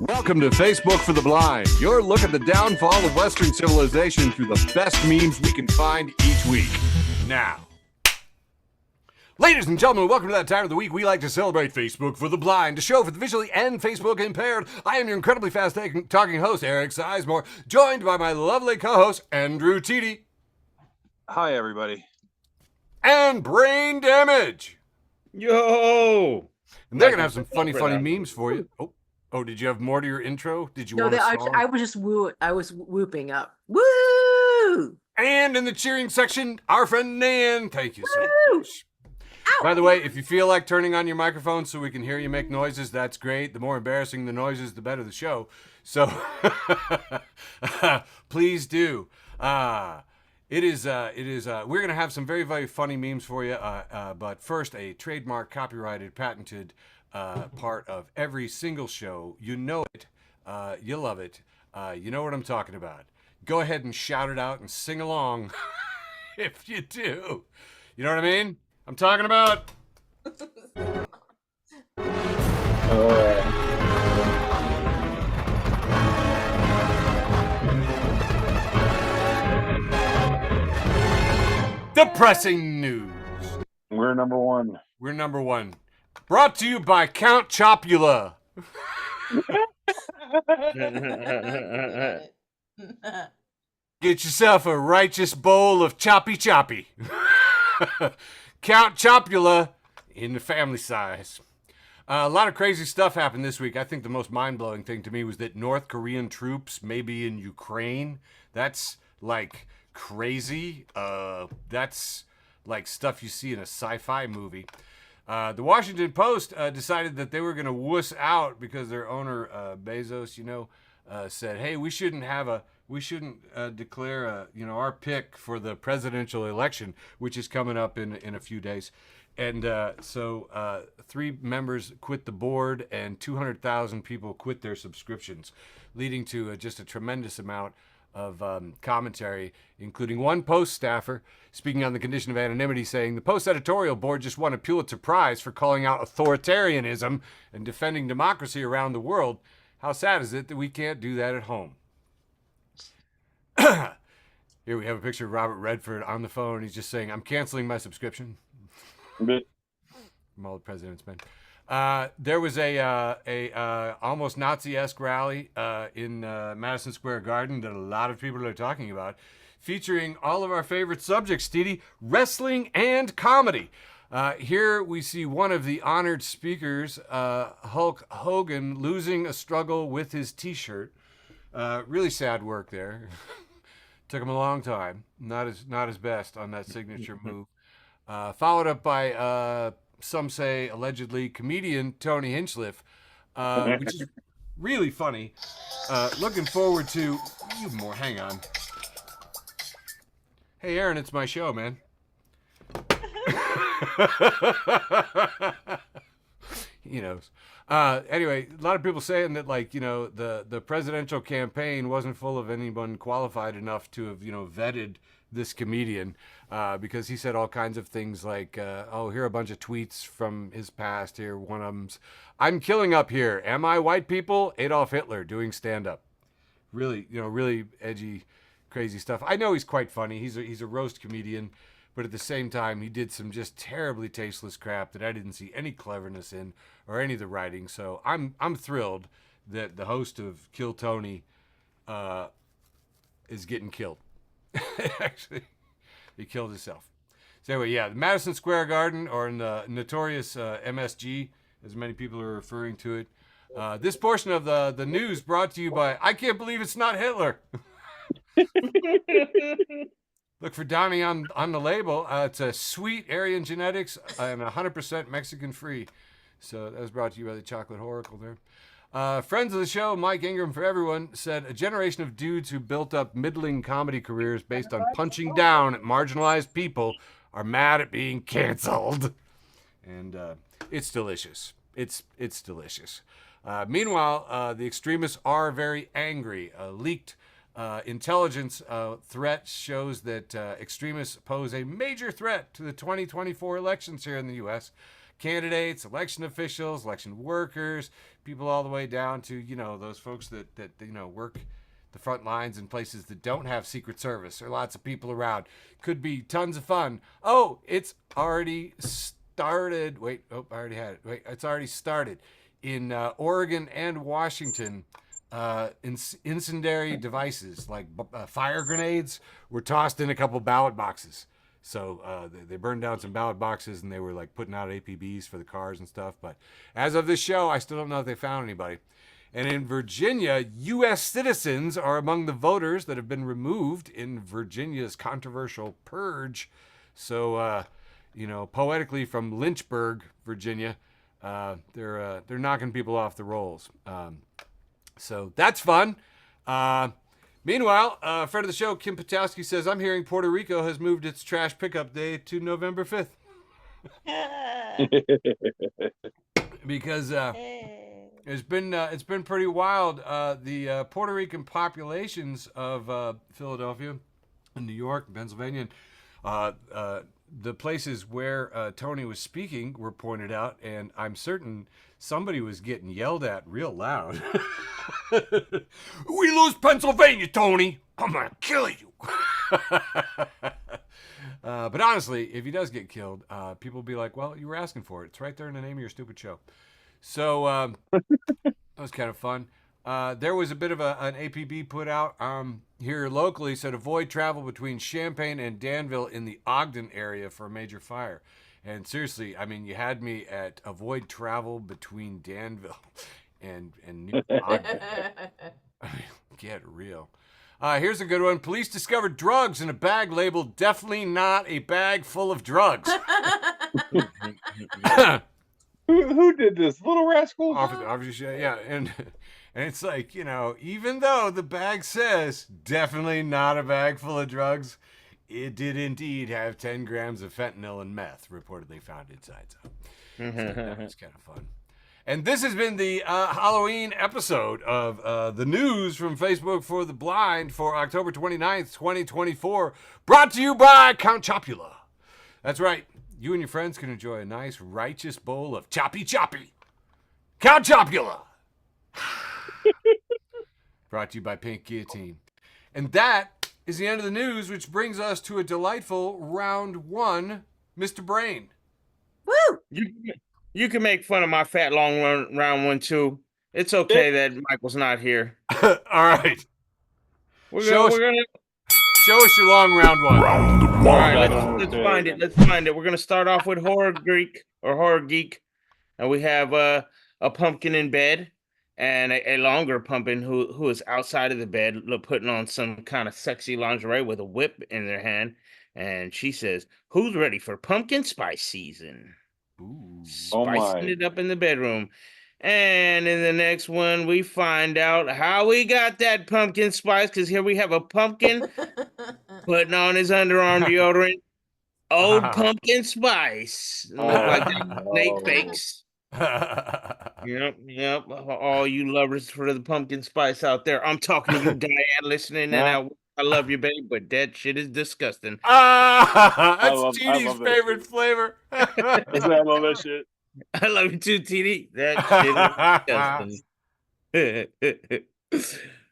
Welcome to Facebook for the Blind, your look at the downfall of Western civilization through the best memes we can find each week. Now, ladies and gentlemen, welcome to that time of the week we like to celebrate Facebook for the Blind, a show for the visually and Facebook impaired. I am your incredibly fast-talking host, Eric Sizemore, joined by my lovely co-host, Andrew Teedy. Hi, everybody. And Brain Damage. Yo! And they're going to have some funny memes for you. Oh, did you have more to your intro? Did you want a song? I was just whooping up. Woo! And in the cheering section, our friend Nan. Thank you so much. Ow. By the way, if you feel like turning on your microphone so we can hear you make noises, that's great. The more embarrassing the noises, the better the show. So please do. We're going to have some very, very funny memes for you. But first, a trademark, copyrighted, patented part of every single show. You know it. You love it. You know what I'm talking about. Go ahead and shout it out and sing along if you do. You know what I mean? I'm talking about... Depressing news. We're number one. We're number one. Brought to you by Count Chopula. Get yourself a righteous bowl of choppy. Count Chopula in the family size. A lot of crazy stuff happened this week. I think the most mind-blowing thing to me was that North Korean troops may be in Ukraine. That's like crazy. That's like stuff you see in a sci-fi movie. The Washington Post decided that they were going to wuss out because their owner, Bezos, said, hey, we shouldn't declare, our pick for the presidential election, which is coming up in a few days. And so 3 members quit the board and 200,000 people quit their subscriptions, leading to just a tremendous amount of commentary, including one Post staffer speaking on the condition of anonymity, saying the Post editorial board just won a Pulitzer Prize for calling out authoritarianism and defending democracy around the world. How sad is it that we can't do that at home? Here we have a picture of Robert Redford on the phone. He's just saying, I'm canceling my subscription. From all the president's men. There was a almost Nazi-esque rally in Madison Square Garden that a lot of people are talking about, featuring all of our favorite subjects, Steedy, wrestling and comedy. Here we see one of the honored speakers, Hulk Hogan, losing a struggle with his T-shirt. Really sad work there. Took him a long time. Not his best on that signature move. Followed up by some say allegedly comedian Tony Hinchcliffe, which is really funny. Looking forward to you more. Hang on. Hey, Aaron, it's my show, man. He knows. Anyway, a lot of people saying that, the presidential campaign wasn't full of anyone qualified enough to have, vetted this comedian, because he said all kinds of things like, here are a bunch of tweets from his past. Here, one of them's, I'm killing up here. Am I white people? Adolf Hitler doing stand-up. Really, really edgy, crazy stuff. I know he's quite funny. He's a roast comedian, but at the same time, he did some just terribly tasteless crap that I didn't see any cleverness in or any of the writing. So I'm thrilled that the host of Kill Tony is getting killed. Actually, he killed himself. So anyway, the Madison Square Garden, or in the Notorious MSG, as many people are referring to it. This portion of the news brought to you by, I can't believe it's not Hitler. Look for Donnie on the label. It's a sweet Aryan genetics and 100% Mexican free. So that was brought to you by the Chocolate Oracle there. Friends of the show, Mike Ingram for everyone, said a generation of dudes who built up middling comedy careers based on punching down at marginalized people are mad at being canceled. And it's delicious. It's delicious. Meanwhile, the extremists are very angry. Leaked intelligence threat shows that extremists pose a major threat to the 2024 elections here in the U.S. candidates, election officials, election workers, people all the way down to, those folks that work the front lines in places that don't have Secret Service or lots of people around. Could be tons of fun. Oh, it's already started. Wait, I already had it. Wait, it's already started. In Oregon and Washington, incendiary devices like fire grenades were tossed in a couple ballot boxes. So they burned down some ballot boxes and they were like putting out APBs for the cars and stuff. But as of this show, I still don't know if they found anybody. And in Virginia, U.S. citizens are among the voters that have been removed in Virginia's controversial purge. So, poetically from Lynchburg, Virginia, they're knocking people off the rolls. So that's fun. Meanwhile, friend of the show, Kim Patowski says, I'm hearing Puerto Rico has moved its trash pickup day to November 5th. Because it's been pretty wild. The Puerto Rican populations of Philadelphia and New York and Pennsylvania, the places where Tony was speaking were pointed out, and I'm certain somebody was getting yelled at real loud. We lose Pennsylvania, Tony. I'm going to kill you. But honestly, if he does get killed, people will be like, well, you were asking for it. It's right there in the name of your stupid show. So that was kind of fun. There was a bit of an APB put out here locally, said avoid travel between Champaign and Danville in the Ogden area for a major fire. And seriously, I mean, you had me at avoid travel between Danville and New Ogden. I mean, get real. Here's a good one. Police discovered drugs in a bag labeled definitely not a bag full of drugs. Who did this? Little rascals? Officer, yeah. And it's like, even though the bag says definitely not a bag full of drugs, it did indeed have 10 grams of fentanyl and meth reportedly found inside. So that was kind of fun. And this has been the Halloween episode of the news from Facebook for the Blind for October 29th, 2024, brought to you by Count Chocula. That's right. You and your friends can enjoy a nice, righteous bowl of choppy. Count Chocula. Brought to you by Pink Guillotine. And that is the end of the news, which brings us to a delightful round one, Mr. Brain. Woo! You can make fun of my fat long round one too. It's okay that Michael's not here. All right. We're gonna show us your long round one. All right, let's find it. Let's find it. We're gonna start off with Horror Geek, and we have a pumpkin in bed and a longer pumpkin who is outside of the bed, putting on some kind of sexy lingerie with a whip in their hand, and she says, "Who's ready for pumpkin spice season?" Ooh. Spicing it up in the bedroom. And in the next one, we find out how we got that pumpkin spice, because here we have a pumpkin putting on his underarm deodorant. Old pumpkin spice. Look like that snake fakes. Yep. All you lovers for the pumpkin spice out there. I'm talking to you, Diane, listening, and I love you, babe, but that shit is disgusting. That's TD's favorite flavor. I love that shit. I love you too, TD. That shit is disgusting.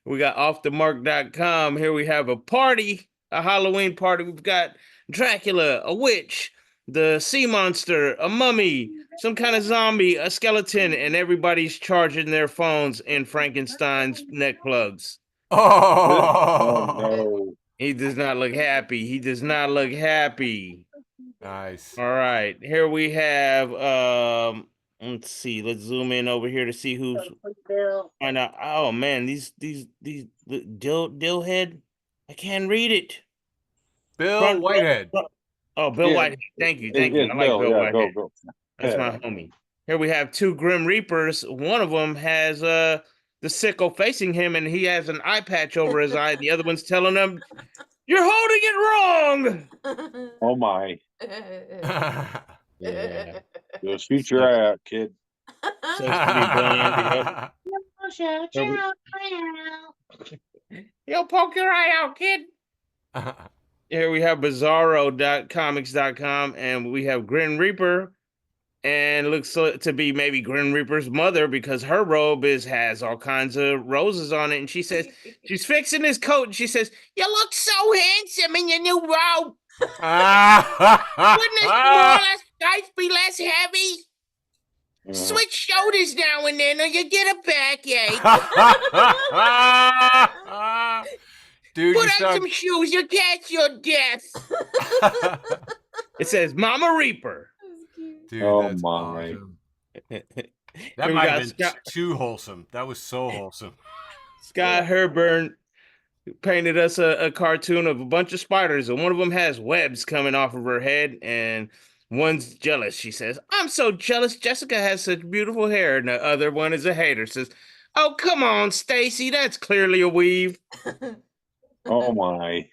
We got offthemark.com. Here we have a party, a Halloween party. We've got Dracula, a witch, the sea monster, a mummy, some kind of zombie, a skeleton, and everybody's charging their phones in Frankenstein's neck plugs. Oh no. He does not look happy. Nice. All right. Here we have let's see. Let's zoom in over here to see who's find out. Oh man, these Dillhead. I can't read it. Bill Whitehead. Oh, Bill Whitehead. Thank you. I like Bill Whitehead. Go. That's my homie. Here we have two Grim Reapers. One of them has the sickle facing him, and he has an eye patch over his eye. The other one's telling him, "You're holding it wrong." Oh my! Yeah. You'll shoot your eye out, kid. So it's pretty brilliant. You'll poke your eye out, kid. Here we have Bizarro.comics.com, and we have Grim Reaper and looks to be maybe Grim Reaper's mother because her robe has all kinds of roses on it. And she says she's fixing his coat, and she says, "You look so handsome in your new robe. Wouldn't a smaller skirt be less heavy? Switch shoulders now and then, or you get a backache. Dude, Put on some shoes, you catch your death." It says Mama Reaper. Dude, Oh that's my. awesome. That Here we might got have been too wholesome. That was so wholesome. Scott Herburn painted us a cartoon of a bunch of spiders, and one of them has webs coming off of her head, and one's jealous. She says, "I'm so jealous Jessica has such beautiful hair." And the other one is a hater, says, "Oh, come on, Stacy, that's clearly a weave." Oh my.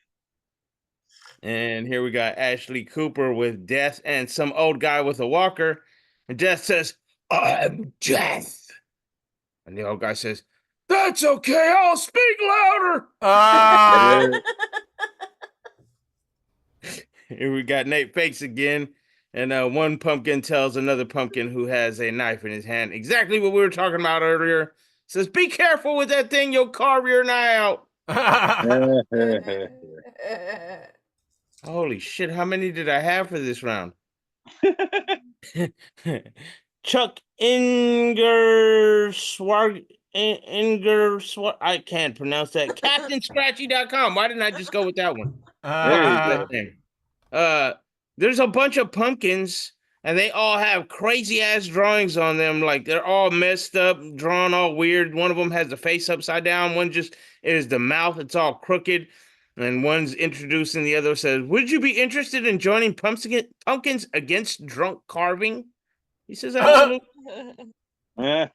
And here we got Ashley Cooper with Death and some old guy with a walker. And Death says, "I'm Death." And the old guy says, "That's okay, I'll speak louder." Here we got Nate Fakes again. And one pumpkin tells another pumpkin who has a knife in his hand exactly what we were talking about earlier. Says, "Be careful with that thing, you'll carve your eye out." Holy shit, how many did I have for this round? Chuck Ingerswag. I can't pronounce that. CaptainScratchy.com. Why didn't I just go with that one? There's a bunch of pumpkins, and they all have crazy ass drawings on them. Like they're all messed up, drawn all weird. One of them has the face upside down. One just is the mouth. It's all crooked. And one's introducing the other, says, "Would you be interested in joining Pumpkins Against Drunk Carving?" He says, "Absolutely." And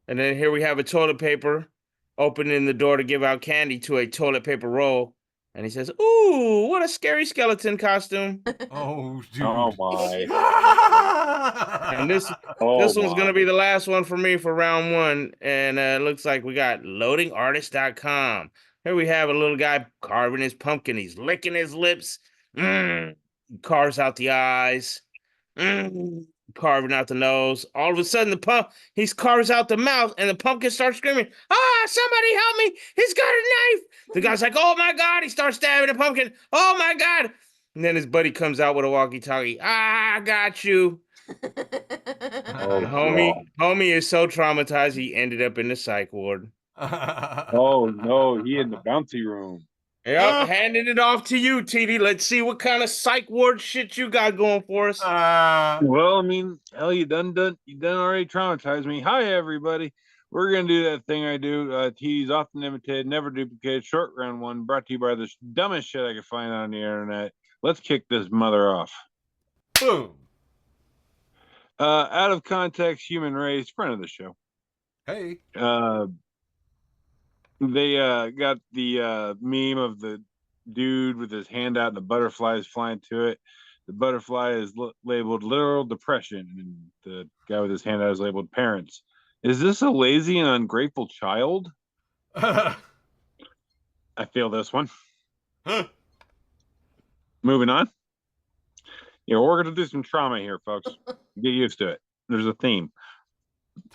then here we have a toilet paper opening the door to give out candy to a toilet paper roll. And he says, "Ooh, what a scary skeleton costume." Oh, dude. Oh my. And this one's going to be the last one for me for round one. And it looks like we got loadingartist.com. Here we have a little guy carving his pumpkin. He's licking his lips. Carves out the eyes. Carving out the nose. All of a sudden, he carves out the mouth, and the pumpkin starts screaming, "Ah, somebody help me! He's got a knife!" The guy's like, "Oh my God!" He starts stabbing the pumpkin. "Oh my God!" And then his buddy comes out with a walkie-talkie. "Ah, I got you." Homie is so traumatized he ended up in the psych ward. Oh no, he in the bouncy room. Yep, handing it off to you, TD. Let's see what kind of psych ward shit you got going for us. Well, I mean, hell, you done already traumatized me. Hi, everybody. We're gonna do that thing I do. TD's often imitated, never duplicated. Short round one, brought to you by the dumbest shit I could find on the internet. Let's kick this mother off. Boom. Out of context, human race, friend of the show. Hey. They got the meme of the dude with his hand out and the butterflies flying to it. The butterfly is labeled literal depression, and the guy with his hand out is labeled parents. Is this a lazy and ungrateful child? I feel this one. Moving on. Yeah, we're going to do some trauma here, folks. Get used to it. There's a theme.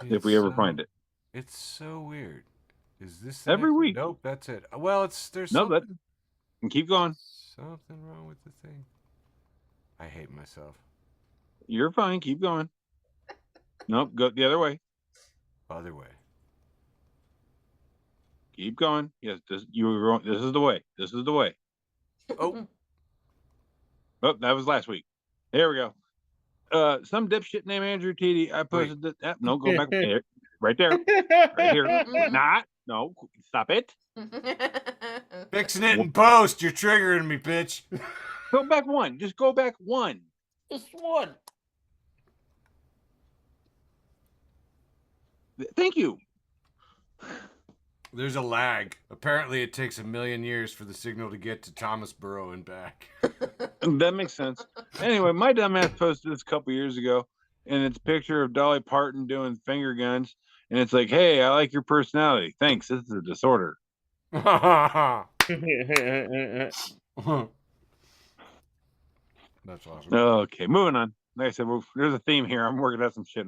Dude, if we ever find it. It's so weird. Is this every week? Nope, that's it. Well, there's no, that. And keep going. Something wrong with the thing. I hate myself. You're fine. Keep going. Nope, go the other way. Other way. Keep going. Yes, this is the way. This is the way. Oh, that was last week. There we go. Some dipshit named Andrew TD. I posted that. No, go back there. Right there. Right here. Not. No, stop it. Fixing it in post. You're triggering me, bitch. Go back one. Just go back one. Just one. Thank you. There's a lag. Apparently, it takes 1 million years for the signal to get to Thomasboro and back. That makes sense. Anyway, my dumbass posted this a couple years ago, and it's a picture of Dolly Parton doing finger guns. And it's like, "Hey, I like your personality. Thanks. This is a disorder." That's awesome. Okay, moving on. like I said, there's a theme here. I'm working out some shit.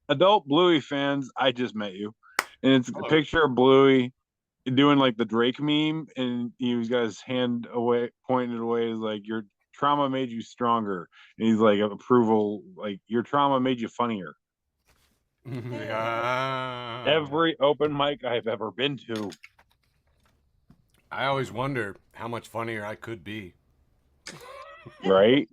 Adult Bluey fans, I just met you, and it's a picture of Bluey doing like the Drake meme, and he's got his hand away, pointed away, is like, your trauma made you stronger, and he's like, approval, like, your trauma made you funnier. Every open mic I've ever been to. I always wonder how much funnier I could be. Right?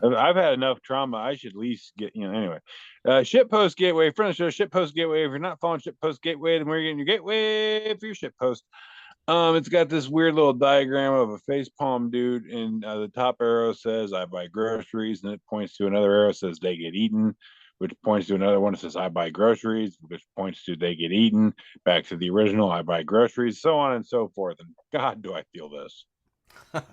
I've had enough trauma. I should at least get, anyway. Shitpost Gateway, friend of the show, Shitpost Gateway. If you're not following Shitpost Gateway, then we're getting your gateway for your shitpost. It's got this weird little diagram of a facepalm dude, and the top arrow says, I buy groceries, and it points to another arrow that says, they get eaten, which points to another one that says, I buy groceries, which points to they get eaten, back to the original, I buy groceries, so on and so forth. And God, do I feel this. And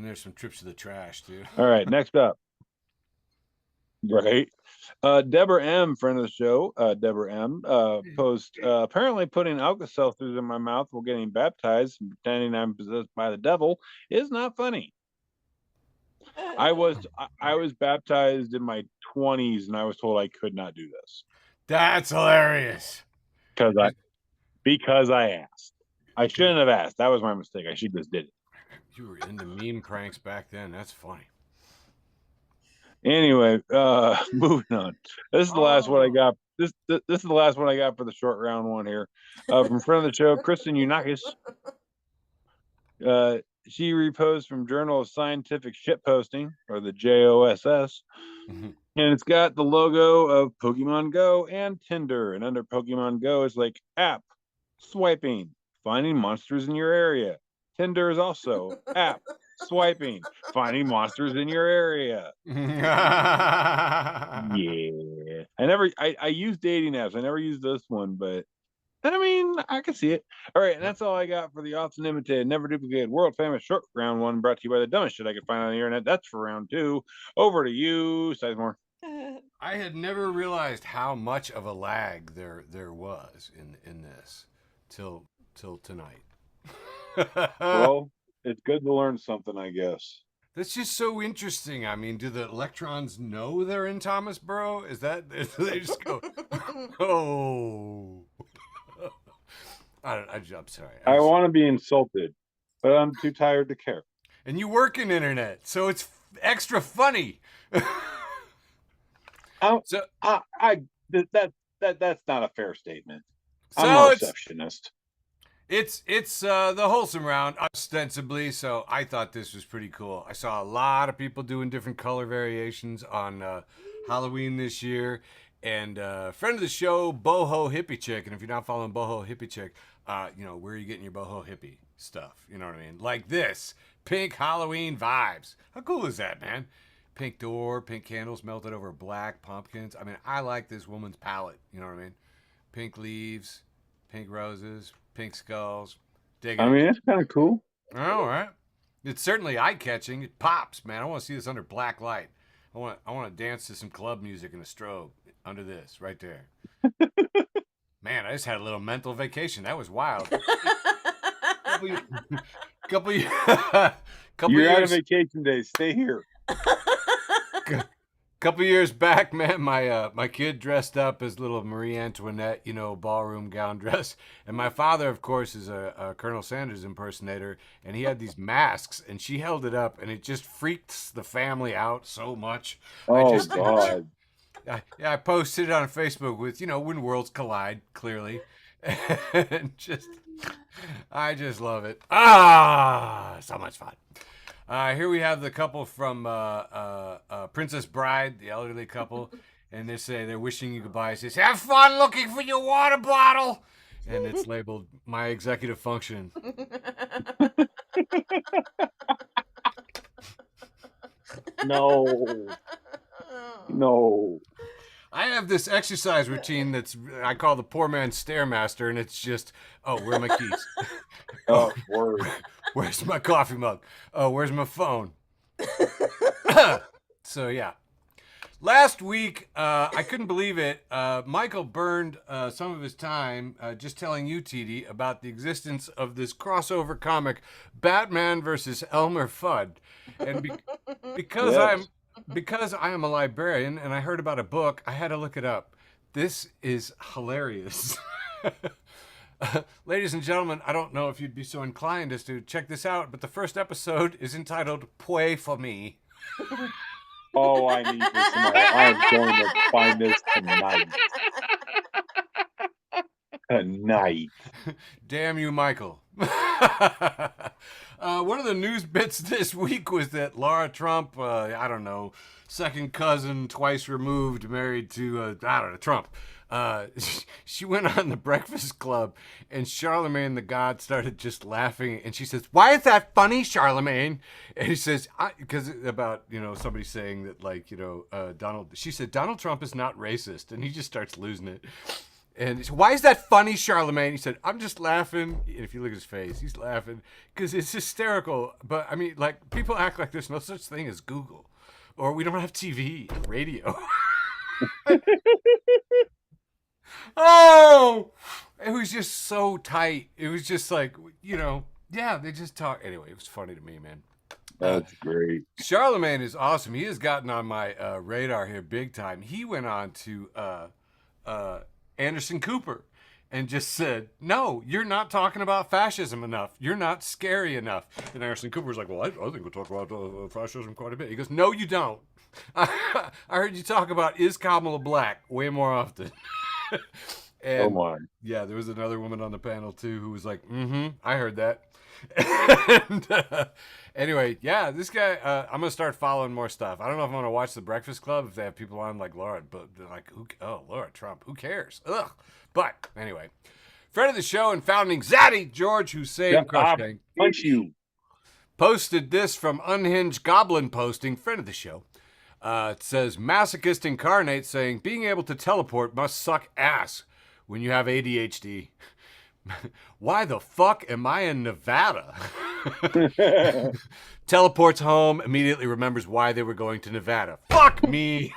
there's some trips to the trash, too. All right, next up. Right. Deborah M, friend of the show, Deborah M, post, apparently putting Alka-Seltzers in my mouth while getting baptized and pretending I'm possessed by the devil is not funny. I was baptized in my 20s, and I was told I could not do this. That's hilarious. Because I asked. I shouldn't have asked. That was my mistake. I should just did it. You were into meme pranks back then. That's funny. Anyway, moving on. This is the last one I got. This is the last one I got for the short round one here. From friend of the show, Kristen Unakis. She reposts from Journal of Scientific Shitposting, or the JOSS. And it's got the logo of Pokemon Go and Tinder. And under Pokemon Go, it's like app, swiping, finding monsters in your area. Tinder is also app, swiping, finding monsters in your area. Yeah. I use dating apps. I never used this one, but I mean, I can see it. All right, and that's all I got for the often imitated, never duplicated, world famous short round one, brought to you by the dumbest shit I could find on the internet. That's for round two. Over to you, Sizemore. I had never realized how much of a lag there was in this till tonight. Well, it's good to learn something, I guess. That's just so interesting. I mean, do the electrons know they're in Thomasboro? Is they just go, oh. I'm sorry. I want to be insulted, but I'm too tired to care. And you work in internet, so it's extra funny. That's not a fair statement. I'm So a receptionist. It's the wholesome round, ostensibly, so I thought this was pretty cool. I saw a lot of people doing different color variations on Halloween this year. And friend of the show, Boho Hippie Chick, and if you're not following Boho Hippie Chick, where are you getting your Boho Hippie stuff? You know what I mean? Like this, pink Halloween vibes. How cool is that, man? Pink door, pink candles melted over black pumpkins. I mean, I like this woman's palette. You know what I mean? Pink leaves, pink roses, pink skulls. Dig it. I mean, it's kind of cool. All right. It's certainly eye-catching. It pops, man. I want to see this under black light. I want to dance to some club music in a strobe under this right there. Man, I just had a little mental vacation. That was wild. couple years. You're out of vacation days. Stay here. Couple years back, man, my kid dressed up as little Marie Antoinette, ballroom gown dress. And my father, of course, is a Colonel Sanders impersonator, and he had these masks, and she held it up, and it just freaked the family out so much. Oh, God. I posted it on Facebook with, when worlds collide, clearly. And I just love it. So much fun. Here we have the couple from Princess Bride, the elderly couple, and they say they're wishing you goodbye. It says, "Have fun looking for your water bottle," and it's labeled "My Executive Function." No. I have this exercise routine I call the poor man's stairmaster, and it's just, where are my keys? Oh, word. Where's my coffee mug? Oh, where's my phone? So, yeah. Last week, I couldn't believe it. Michael burned some of his time just telling you, TD, about the existence of this crossover comic, Batman versus Elmer Fudd, and because Yes. I am a librarian and I heard about a book, I had to look it up. This is hilarious. Ladies and gentlemen, I don't know if you'd be so inclined as to check this out, but the first episode is entitled "Puey for Me." Oh, I need this tonight. I'm going to find this tonight. Tonight. Damn you, Michael. One of the news bits this week was that Laura Trump, I don't know, second cousin, twice removed, married to, I don't know, Trump. She went on the Breakfast Club, and Charlemagne the God started just laughing, and she says, "Why is that funny, Charlemagne?" And he says, because about, somebody saying that, like, she said, "Donald Trump is not racist," and he just starts losing it. And he said, "Why is that funny, Charlemagne?" He said, "I'm just laughing." And if you look at his face, he's laughing because it's hysterical. But I mean, like, people act like there's no such thing as Google, or we don't have TV, or radio. Oh, it was just so tight. It was just like, yeah, they just talk. Anyway, it was funny to me, man. That's great. Charlemagne is awesome. He has gotten on my radar here big time. He went on to Anderson Cooper and just said, "No, you're not talking about fascism enough. You're not scary enough." And Anderson Cooper was like, "Well, I think we'll talk about fascism quite a bit." He goes, "No, you don't. I heard you talk about is Kamala black way more often." And, oh my. Yeah, there was another woman on the panel too who was like, "I heard that." And anyway, yeah, this guy, I'm gonna start following more stuff. I don't know if I'm gonna watch The Breakfast Club if they have people on like Laura, but like, Laura Trump, who cares? Ugh. But anyway, friend of the show and founding Zaddy, George Hussein Crushing, punch you. Posted this from Unhinged Goblin Posting, friend of the show. It says, "Masochist incarnate saying being able to teleport must suck ass when you have ADHD. Why the fuck am I in Nevada?" Teleports home, immediately remembers why they were going to Nevada. Fuck me.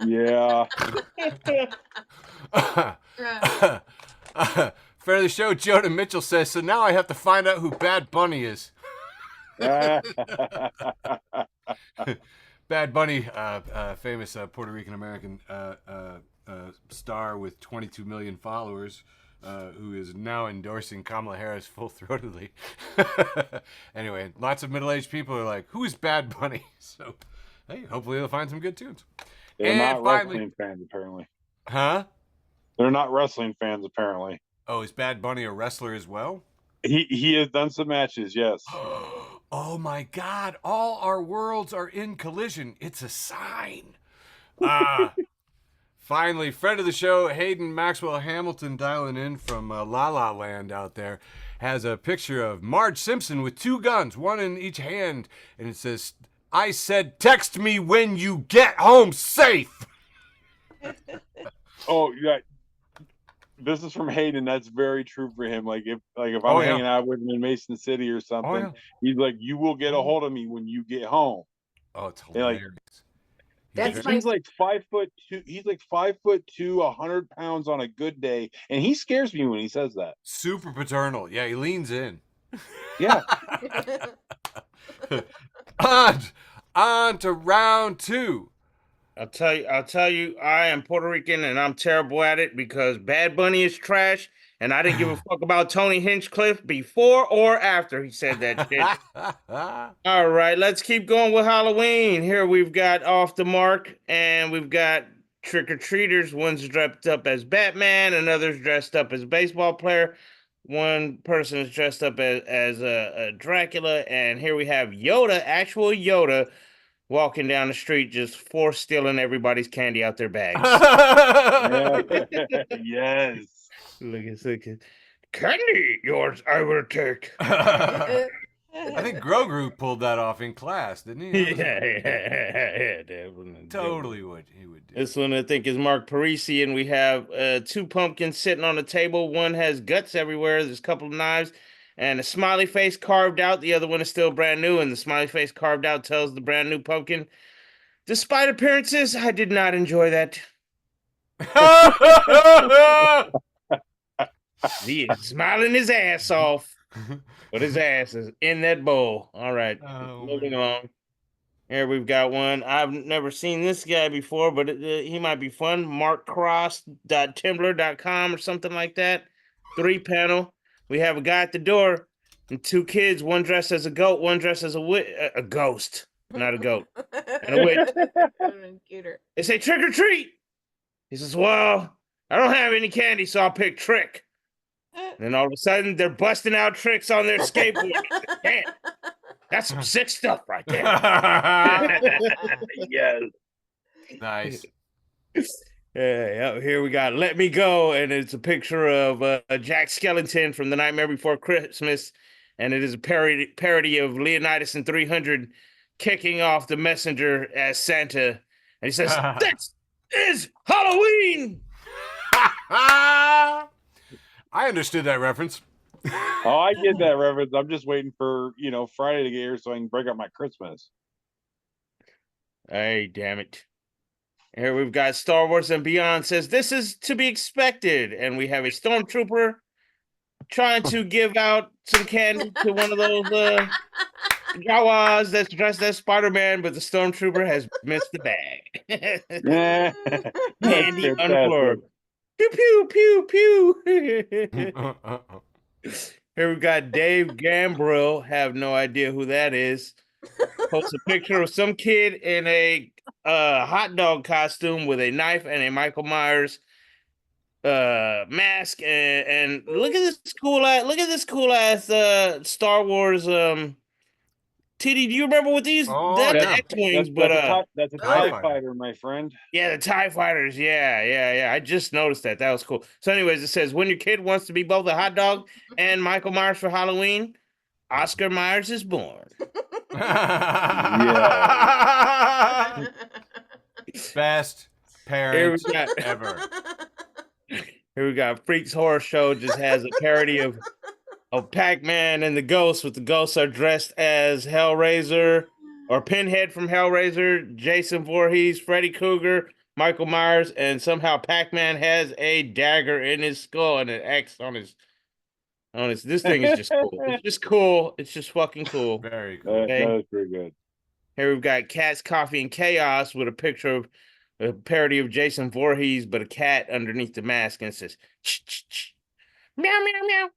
Yeah. Friend of the show, Jonah Mitchell says, "So now I have to find out who Bad Bunny is." Bad Bunny, famous Puerto Rican American star with 22 million followers, who is now endorsing Kamala Harris full-throatedly. Anyway, lots of middle-aged people are like, "Who is Bad Bunny?" So, hey, hopefully they'll find some good tunes. They're not wrestling fans, apparently. Huh? They're not wrestling fans, apparently. Oh, is Bad Bunny a wrestler as well? He has done some matches, yes. Oh my God! All our worlds are in collision. It's a sign. Finally, friend of the show, Hayden Maxwell Hamilton, dialing in from La La Land out there, has a picture of Marge Simpson with two guns, one in each hand, and it says, "I said, text me when you get home safe." Oh, yeah. This is from Hayden. That's very true for him. Like if I'm hanging out with him in Mason City or something, he's like, "You will get a hold of me when you get home." Oh, it's hilarious. He's like 5'2". He's like 5'2", 100 pounds on a good day, and he scares me when he says that. Super paternal. Yeah, he leans in. Yeah. On to round two. I'll tell you, I am Puerto Rican and I'm terrible at it because Bad Bunny is trash, and I didn't give a fuck about Tony Hinchcliffe before or after he said that shit. All right, let's keep going with Halloween. Here we've got Off the Mark, and we've got trick-or-treaters. One's dressed up as Batman, another's dressed up as a baseball player. One person is dressed up as a Dracula, and here we have Yoda, actual Yoda, walking down the street, just force stealing everybody's candy out their bags. Yes. Look at candy, yours I will take. I think Grogu pulled that off in class, didn't he? Yeah, definitely. Totally would. He would do. This one I think is Mark Parisi, and we have two pumpkins sitting on the table. One has guts everywhere. There's a couple of knives, and a smiley face carved out. The other one is still brand new, and the smiley face carved out tells the brand new pumpkin, despite appearances, I did not enjoy that. He is smiling his ass off, but his ass is in that bowl. All right, moving along. Here we've got one. I've never seen this guy before, but he might be fun. markcross.tumblr.com or something like that. 3-panel. We have a guy at the door and 2 kids, one dressed as a goat, one dressed as a ghost, not a goat, and a witch. They say, trick or treat. He says, well, I don't have any candy, so I'll pick trick. And then all of a sudden, they're busting out tricks on their skateboard. Damn. That's some sick stuff right there. Yes. Nice. Yeah, here we got Let Me Go, and it's a picture of Jack Skellington from The Nightmare Before Christmas, and it is a parody of Leonidas in 300 kicking off the messenger as Santa, and he says, "This is Halloween!" I understood that reference. Oh, I get that reference. I'm just waiting for, Friday to get here so I can break up my Christmas. Hey, damn it. Here we've got Star Wars and Beyond says, this is to be expected. And we have a stormtrooper trying to give out some candy to one of those Jawas that's dressed as Spider-Man, but the stormtrooper has missed the bag. Candy on the floor. Pew, pew, pew, pew. Here we've got Dave Gambrill. Have no idea who that is. Posts a picture of some kid in a hot dog costume with a knife and a Michael Myers mask. And look at this cool ass Star Wars. TD, do you remember what these? Oh, That's yeah. the X-wings, that's a TIE fighter, my friend. Yeah, the TIE fighters. Yeah. I just noticed that. That was cool. So, anyways, it says when your kid wants to be both a hot dog and Michael Myers for Halloween, Oscar Myers is born. Yeah. Best parent ever. Here we got Freaks Horror Show just has a parody of Pac-Man and the Ghosts, with the ghosts are dressed as Hellraiser or Pinhead from Hellraiser, Jason Voorhees, Freddy Krueger, Michael Myers, and somehow Pac-Man has a dagger in his skull and an X on his. This thing is just cool. It's just cool. It's just fucking cool. Very cool. Okay? That was pretty good. Here we've got Cats, Coffee, and Chaos with a picture of a parody of Jason Voorhees, but a cat underneath the mask, and it says, ch-ch-ch. Meow, meow, meow.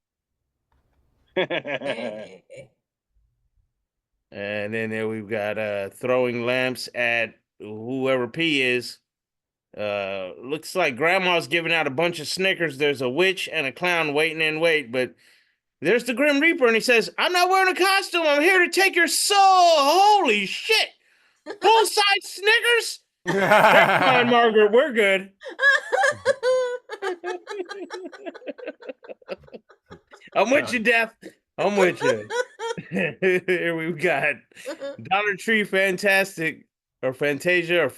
And then there we've got throwing lamps at whoever P is. Looks like grandma's giving out a bunch of Snickers. There's a witch and a clown waiting in wait, but there's the Grim Reaper, and he says, I'm not wearing a costume. I'm here to take your soul. Holy shit. Full-size Snickers? Never mind, Margaret. We're good. I'm with you, Death. I'm with you. Here we've got Dollar Tree Fantastic or Fantasia or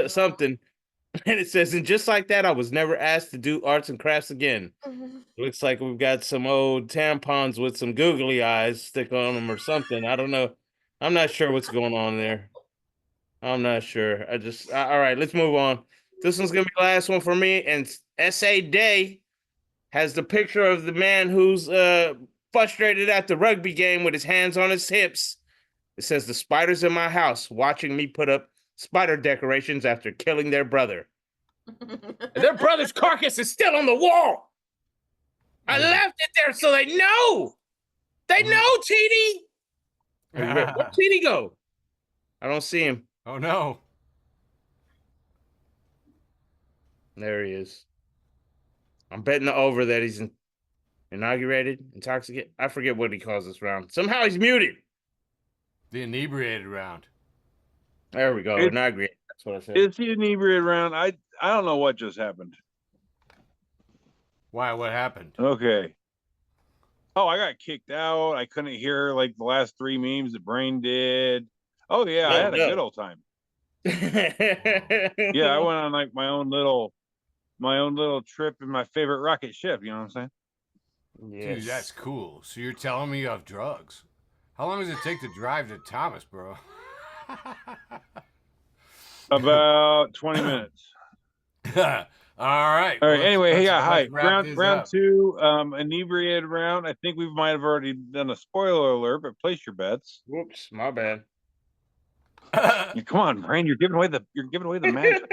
something. And it says, and just like that, I was never asked to do arts and crafts again. Looks like we've got some old tampons with some googly eyes stick on them or something. I don't know. I'm not sure what's going on there. I'm not sure. All right, let's move on. This one's going to be the last one for me. And S.A. Day has the picture of the man who's frustrated at the rugby game with his hands on his hips. It says, the spiders in my house watching me put up spider decorations after killing their brother. And their brother's carcass is still on the wall. I left it there so they know. They know, TD. Where'd TD go? I don't see him. Oh, no. There he is. I'm betting the over that he's inaugurated, intoxicated. I forget what he calls this round. Somehow he's muted. The inebriated round. There we go. Inaugurated. That's what I said. It's the inebriated round. I don't know what just happened. Why? What happened? Okay. Oh, I got kicked out. I couldn't hear like the last 3 memes that Brain did. Oh yeah, I had a good old time. Yeah, I went on like my own little trip in my favorite rocket ship. You know what I'm saying? Dude, that's cool. So you're telling me you have drugs? How long does it take to drive to Thomas, bro? About 20 minutes. All right. All right. Anyway, hey, yeah, hi. Wrap this Round up. 2, inebriated round. I think we might have already done a spoiler alert, but place your bets. Whoops, my bad. Come on, Brian. You're giving away the magic.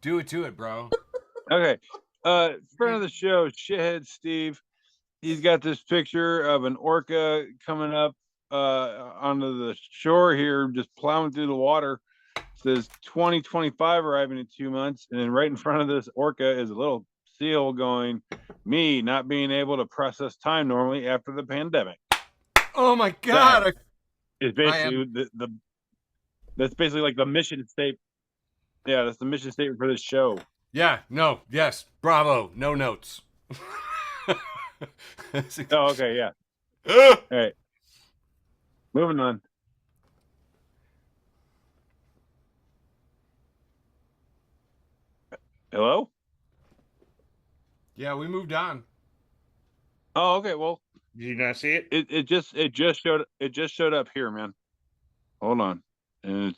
Do it to it, bro. Okay. Friend of the show, shithead Steve. He's got this picture of an orca coming up onto the shore here, just plowing through the water. It says 2025 arriving in 2 months, and then right in front of this orca is a little seal going, "Me not being able to process time normally after the pandemic." Oh my god! It's basically that's basically like the mission statement. Yeah, that's the mission statement for this show. Yeah. No. Yes. Bravo. No notes. Oh, okay. Yeah. All right. Moving on. Hello? Yeah, we moved on. Oh, okay. Well, Did you not see it? it just showed up here, man. Hold on. And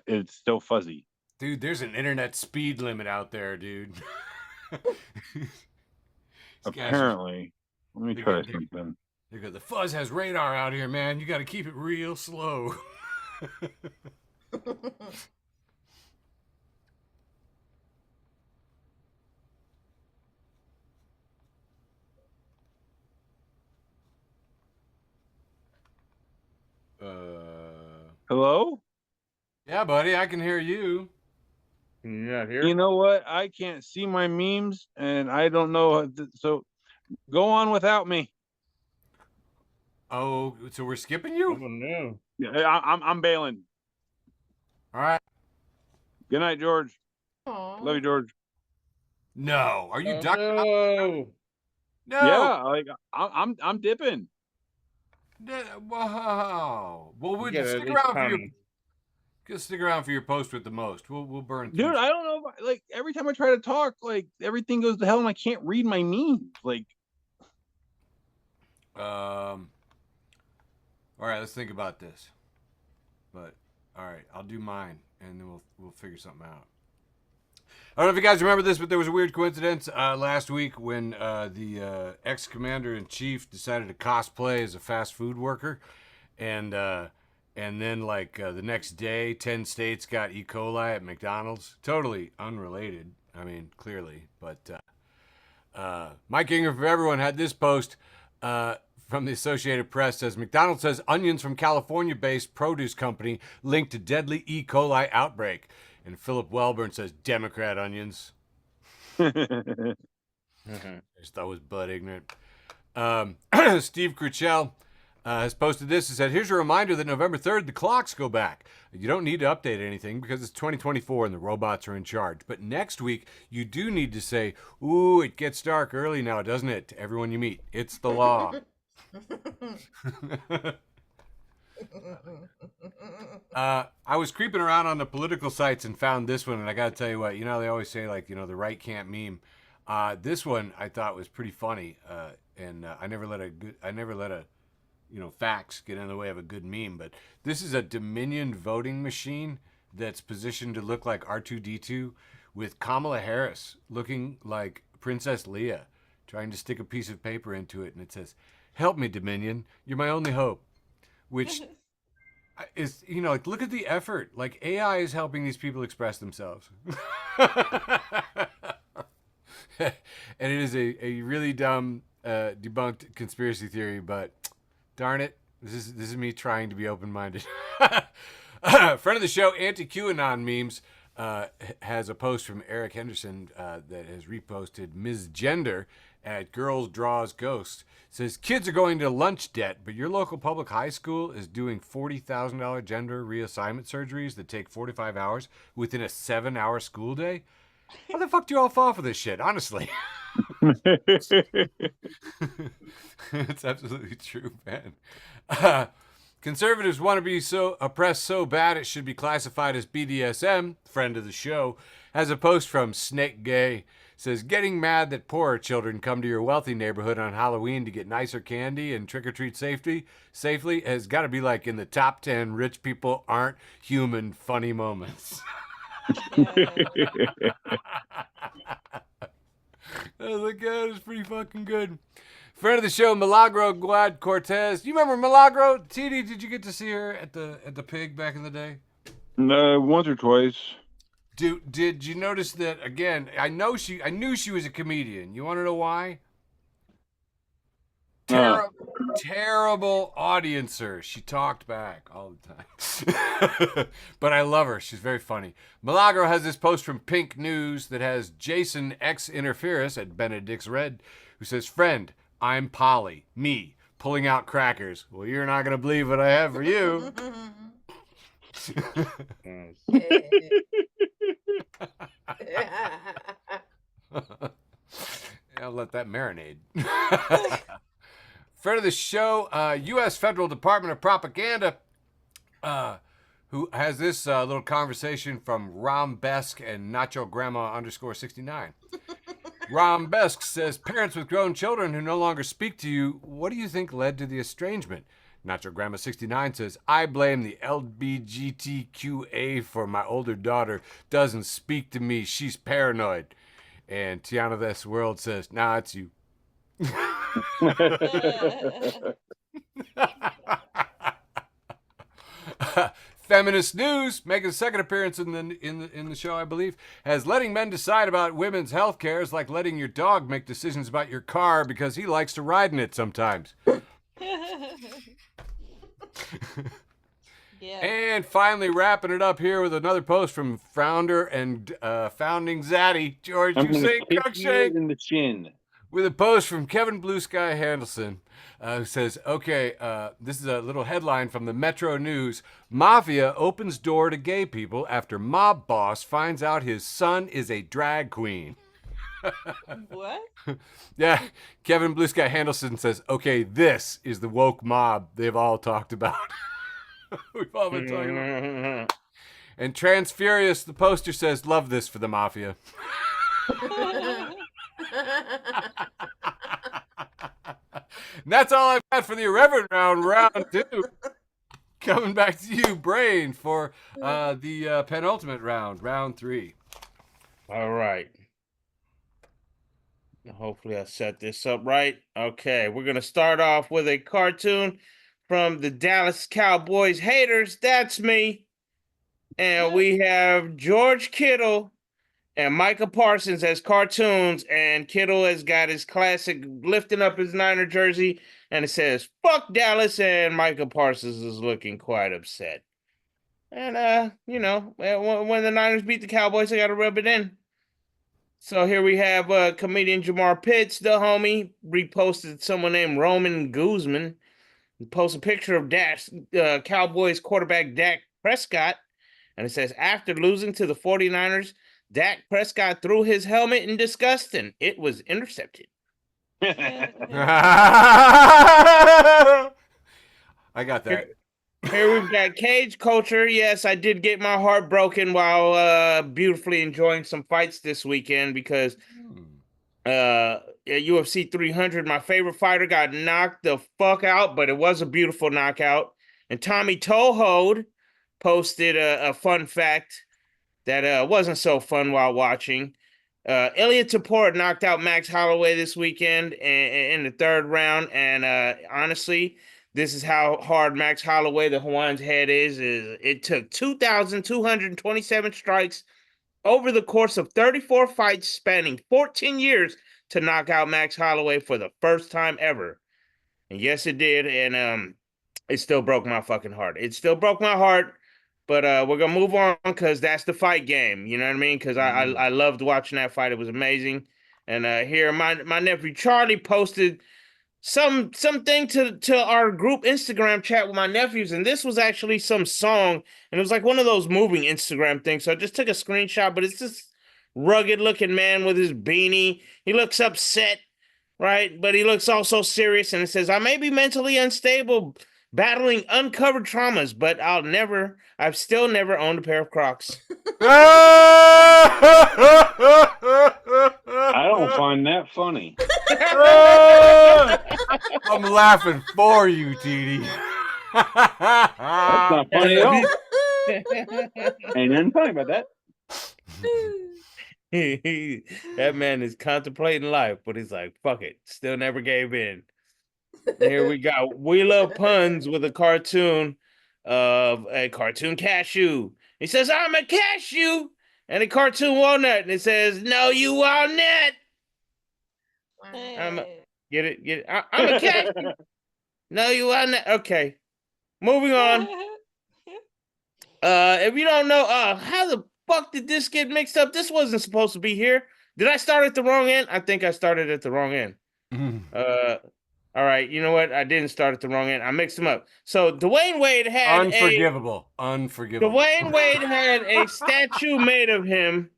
it's still fuzzy. Dude, there's an internet speed limit out there, dude. Apparently. Let me try something. The fuzz has radar out here, man. You got to keep it real slow. Hello? Yeah, buddy, I can hear you. Can you not hear? You know what? I can't see my memes, and I don't know. So go on without me. Oh, so we're skipping you? Oh no. Yeah, I'm bailing. All right. Good night, George. Aww. Love you, George. No, are you ducking? No. No. Yeah, like I'm dipping. Wow. Well, we'll stick around for your post with the most. We'll burn. Dude, I don't know. Like every time I try to talk, like everything goes to hell, and I can't read my memes. Like, all right, let's think about this. But all right, I'll do mine, and then we'll figure something out. I don't know if you guys remember this, but there was a weird coincidence last week when the ex-commander-in-chief decided to cosplay as a fast food worker, and then like the next day, 10 states got E. coli at McDonald's. Totally unrelated. I mean, clearly, but Mike Ingram for Everyone had this post from the Associated Press. Says McDonald's says onions from California-based produce company linked to deadly E. coli outbreak. And Philip Wellburn says Democrat onions. I just thought it was butt ignorant. Steve Cruchell has posted this. He said, here's a reminder that November 3rd, the clocks go back. You don't need to update anything because it's 2024 and the robots are in charge. But next week, you do need to say, ooh, it gets dark early now, doesn't it? To everyone you meet. It's the law. I was creeping around on the political sites and found this one, and I got to tell you what, they always say, like, the right can't meme. This one I thought was pretty funny, and I never let a facts get in the way of a good meme. But this is a Dominion voting machine that's positioned to look like R2D2 with Kamala Harris looking like Princess Leia, trying to stick a piece of paper into it, and it says, "Help me, Dominion, you're my only hope." Which is, like, look at the effort. Like, AI is helping these people express themselves. And it is a really dumb, debunked conspiracy theory, but darn it, this is me trying to be open-minded. Friend of the show, Anti-QAnon Memes, has a post from Eric Henderson that has reposted Ms. Gender at Girls Draws Ghost. Says, kids are going to lunch debt, but your local public high school is doing $40,000 gender reassignment surgeries that take 45 hours within a 7-hour school day? How the fuck do you all fall for this shit, honestly? It's absolutely true, man. Conservatives want to be so oppressed so bad it should be classified as BDSM, friend of the show. has a post from Snake Gay. Says, getting mad that poorer children come to your wealthy neighborhood on Halloween to get nicer candy and trick-or-treat safely has got to be like in the top 10 rich people aren't human funny moments. I was like, yeah, that's pretty fucking good. Friend of the show, Milagro Guad Cortez. You remember Milagro? TD, did you get to see her at the Pig back in the day? No, once or twice. Did you notice that again? I knew she was a comedian. You want to know why? Terrible audiencer. She talked back all the time. But I love her. She's very funny. Milagro has this post from Pink News that has Jason X Interferus at Benedict's Red, who says, friend, I'm Polly, me, pulling out crackers. Well, you're not going to believe what I have for you. I'll let that marinate. Friend of the show, U.S. Federal Department of Propaganda, who has this little conversation from Ram Besk and Nacho Grandma _69. Ram Besk says, parents with grown children who no longer speak to you, what do you think led to the estrangement? Nacho Grandma 69 says, I blame the LBGTQA for my older daughter doesn't speak to me. She's paranoid. And Tiana This World says, nah, it's you. Feminist News, making a second appearance in the show, I believe, has letting men decide about women's health care is like letting your dog make decisions about your car because he likes to ride in it sometimes. Yeah. And finally, wrapping it up here with another post from founder and founding Zaddy, George Hussein Cruikshank, in the chin. with a post from Kevin Blue Sky Handelson, who says, okay, this is a little headline from the Metro News. Mafia opens door to gay people after mob boss finds out his son is a drag queen. What? Yeah, Kevin Blue Sky Handelson says, okay, this is the woke mob they've all talked about. We've all been talking about. And Transfurious, the poster says, love this for the Mafia. And that's all I've got for the irreverent round 2. Coming back to you, Brain, for the penultimate round 3. All right. Hopefully I set this up right. Okay, we're going to start off with a cartoon from the Dallas Cowboys haters. That's me. And we have George Kittle and Micah Parsons as cartoons, and Kittle has got his classic lifting up his Niner jersey, and it says, fuck Dallas, and Micah Parsons is looking quite upset. And, you know, when the Niners beat the Cowboys, they got to rub it in. So here we have comedian Jamar Pitts, the homie, reposted someone named Roman Guzman, post a picture of Cowboys quarterback Dak Prescott, and it says, after losing to the 49ers, Dak Prescott threw his helmet in disgust and it was intercepted. I got that. Here we've got Cage Culture. Yes, I did get my heart broken while beautifully enjoying some fights this weekend because at UFC 300, my favorite fighter got knocked the fuck out, but it was a beautiful knockout. And Tommy Tohold posted a fun fact that wasn't so fun while watching. Elliot Taport knocked out Max Holloway this weekend in the 3rd round, and honestly, this is how hard Max Holloway, the Hawaiian's head is it took 2,227 strikes over the course of 34 fights spanning 14 years to knock out Max Holloway for the first time ever. And yes, it did, and it still broke my fucking heart. It still broke my heart, but we're going to move on because that's the fight game, you know what I mean? Because I loved watching that fight. It was amazing. And here, my nephew Charlie posted something to our group Instagram chat with my nephews, and this was actually some song, and it was like one of those moving Instagram things. So I just took a screenshot, but it's this rugged looking man with his beanie. He looks upset, right? But he looks also serious, and it says, I may be mentally unstable, battling uncovered traumas, but I've still never owned a pair of Crocs. I don't find that funny. I'm laughing for you, TD. That's not funny at all. Ain't nothing funny about that. That man is contemplating life, but he's like, fuck it, still never gave in. Here we go. We love puns with a cartoon of a cartoon cashew. He says, I'm a cashew, and a cartoon walnut, and it says, no, you walnut. Get it? I'm a cashew. No, you walnut. Okay. Moving on. If you don't know, how the fuck did this get mixed up? This wasn't supposed to be here. Did I start at the wrong end? I think I started at the wrong end. All right, you know what? I didn't start at the wrong end. I mixed them up. So Dwayne Wade had Unforgivable. Dwayne Wade had a statue made of him,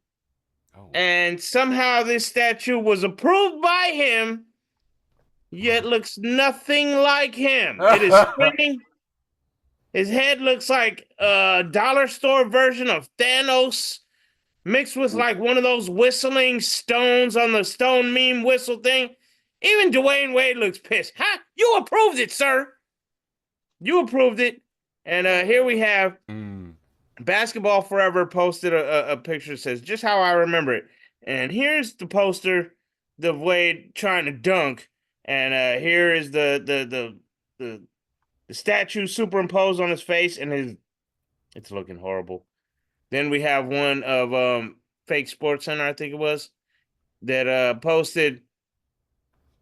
and somehow this statue was approved by him, yet looks nothing like him. It is spinning. His head looks like a dollar store version of Thanos, mixed with like one of those whistling stones on the stone meme whistle thing. Even Dwayne Wade looks pissed. Huh? You approved it, sir. You approved it. And here we have Basketball Forever posted a picture that says, just how I remember it. And here's the poster of Wade trying to dunk. And here is the statue superimposed on his face, and it's looking horrible. Then we have one of Fake Sports Center, I think it was, that posted,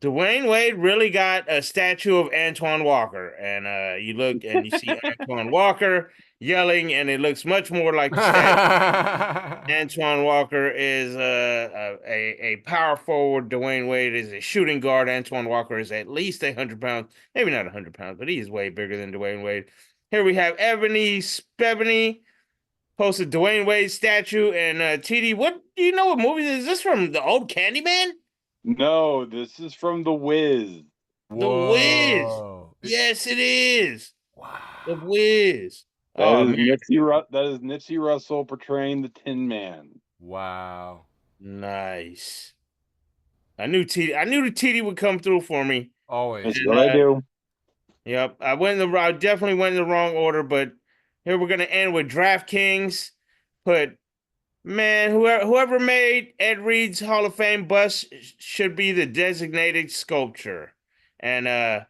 Dwayne Wade really got a statue of Antoine Walker. And you look and you see Antoine Walker yelling, and it looks much more like the statue. Antoine Walker is a power forward. Dwayne Wade is a shooting guard. Antoine Walker is at least 100 pounds. Maybe not 100 pounds, but he is way bigger than Dwayne Wade. Here we have Ebony Spebony posted Dwayne Wade's statue. And TD, what do you know what movie is this from? The old Candyman? No, this is from The Wiz. The Wiz. Yes, it is. Wow. The Wiz. That is Nipsey Russell portraying the Tin Man. Wow. Nice. I knew the TD would come through for me. Always. That's what I do. Yep. I definitely went in the wrong order, but here we're gonna end with DraftKings. Man, whoever made Ed Reed's Hall of Fame bust should be the designated sculpture. And Ed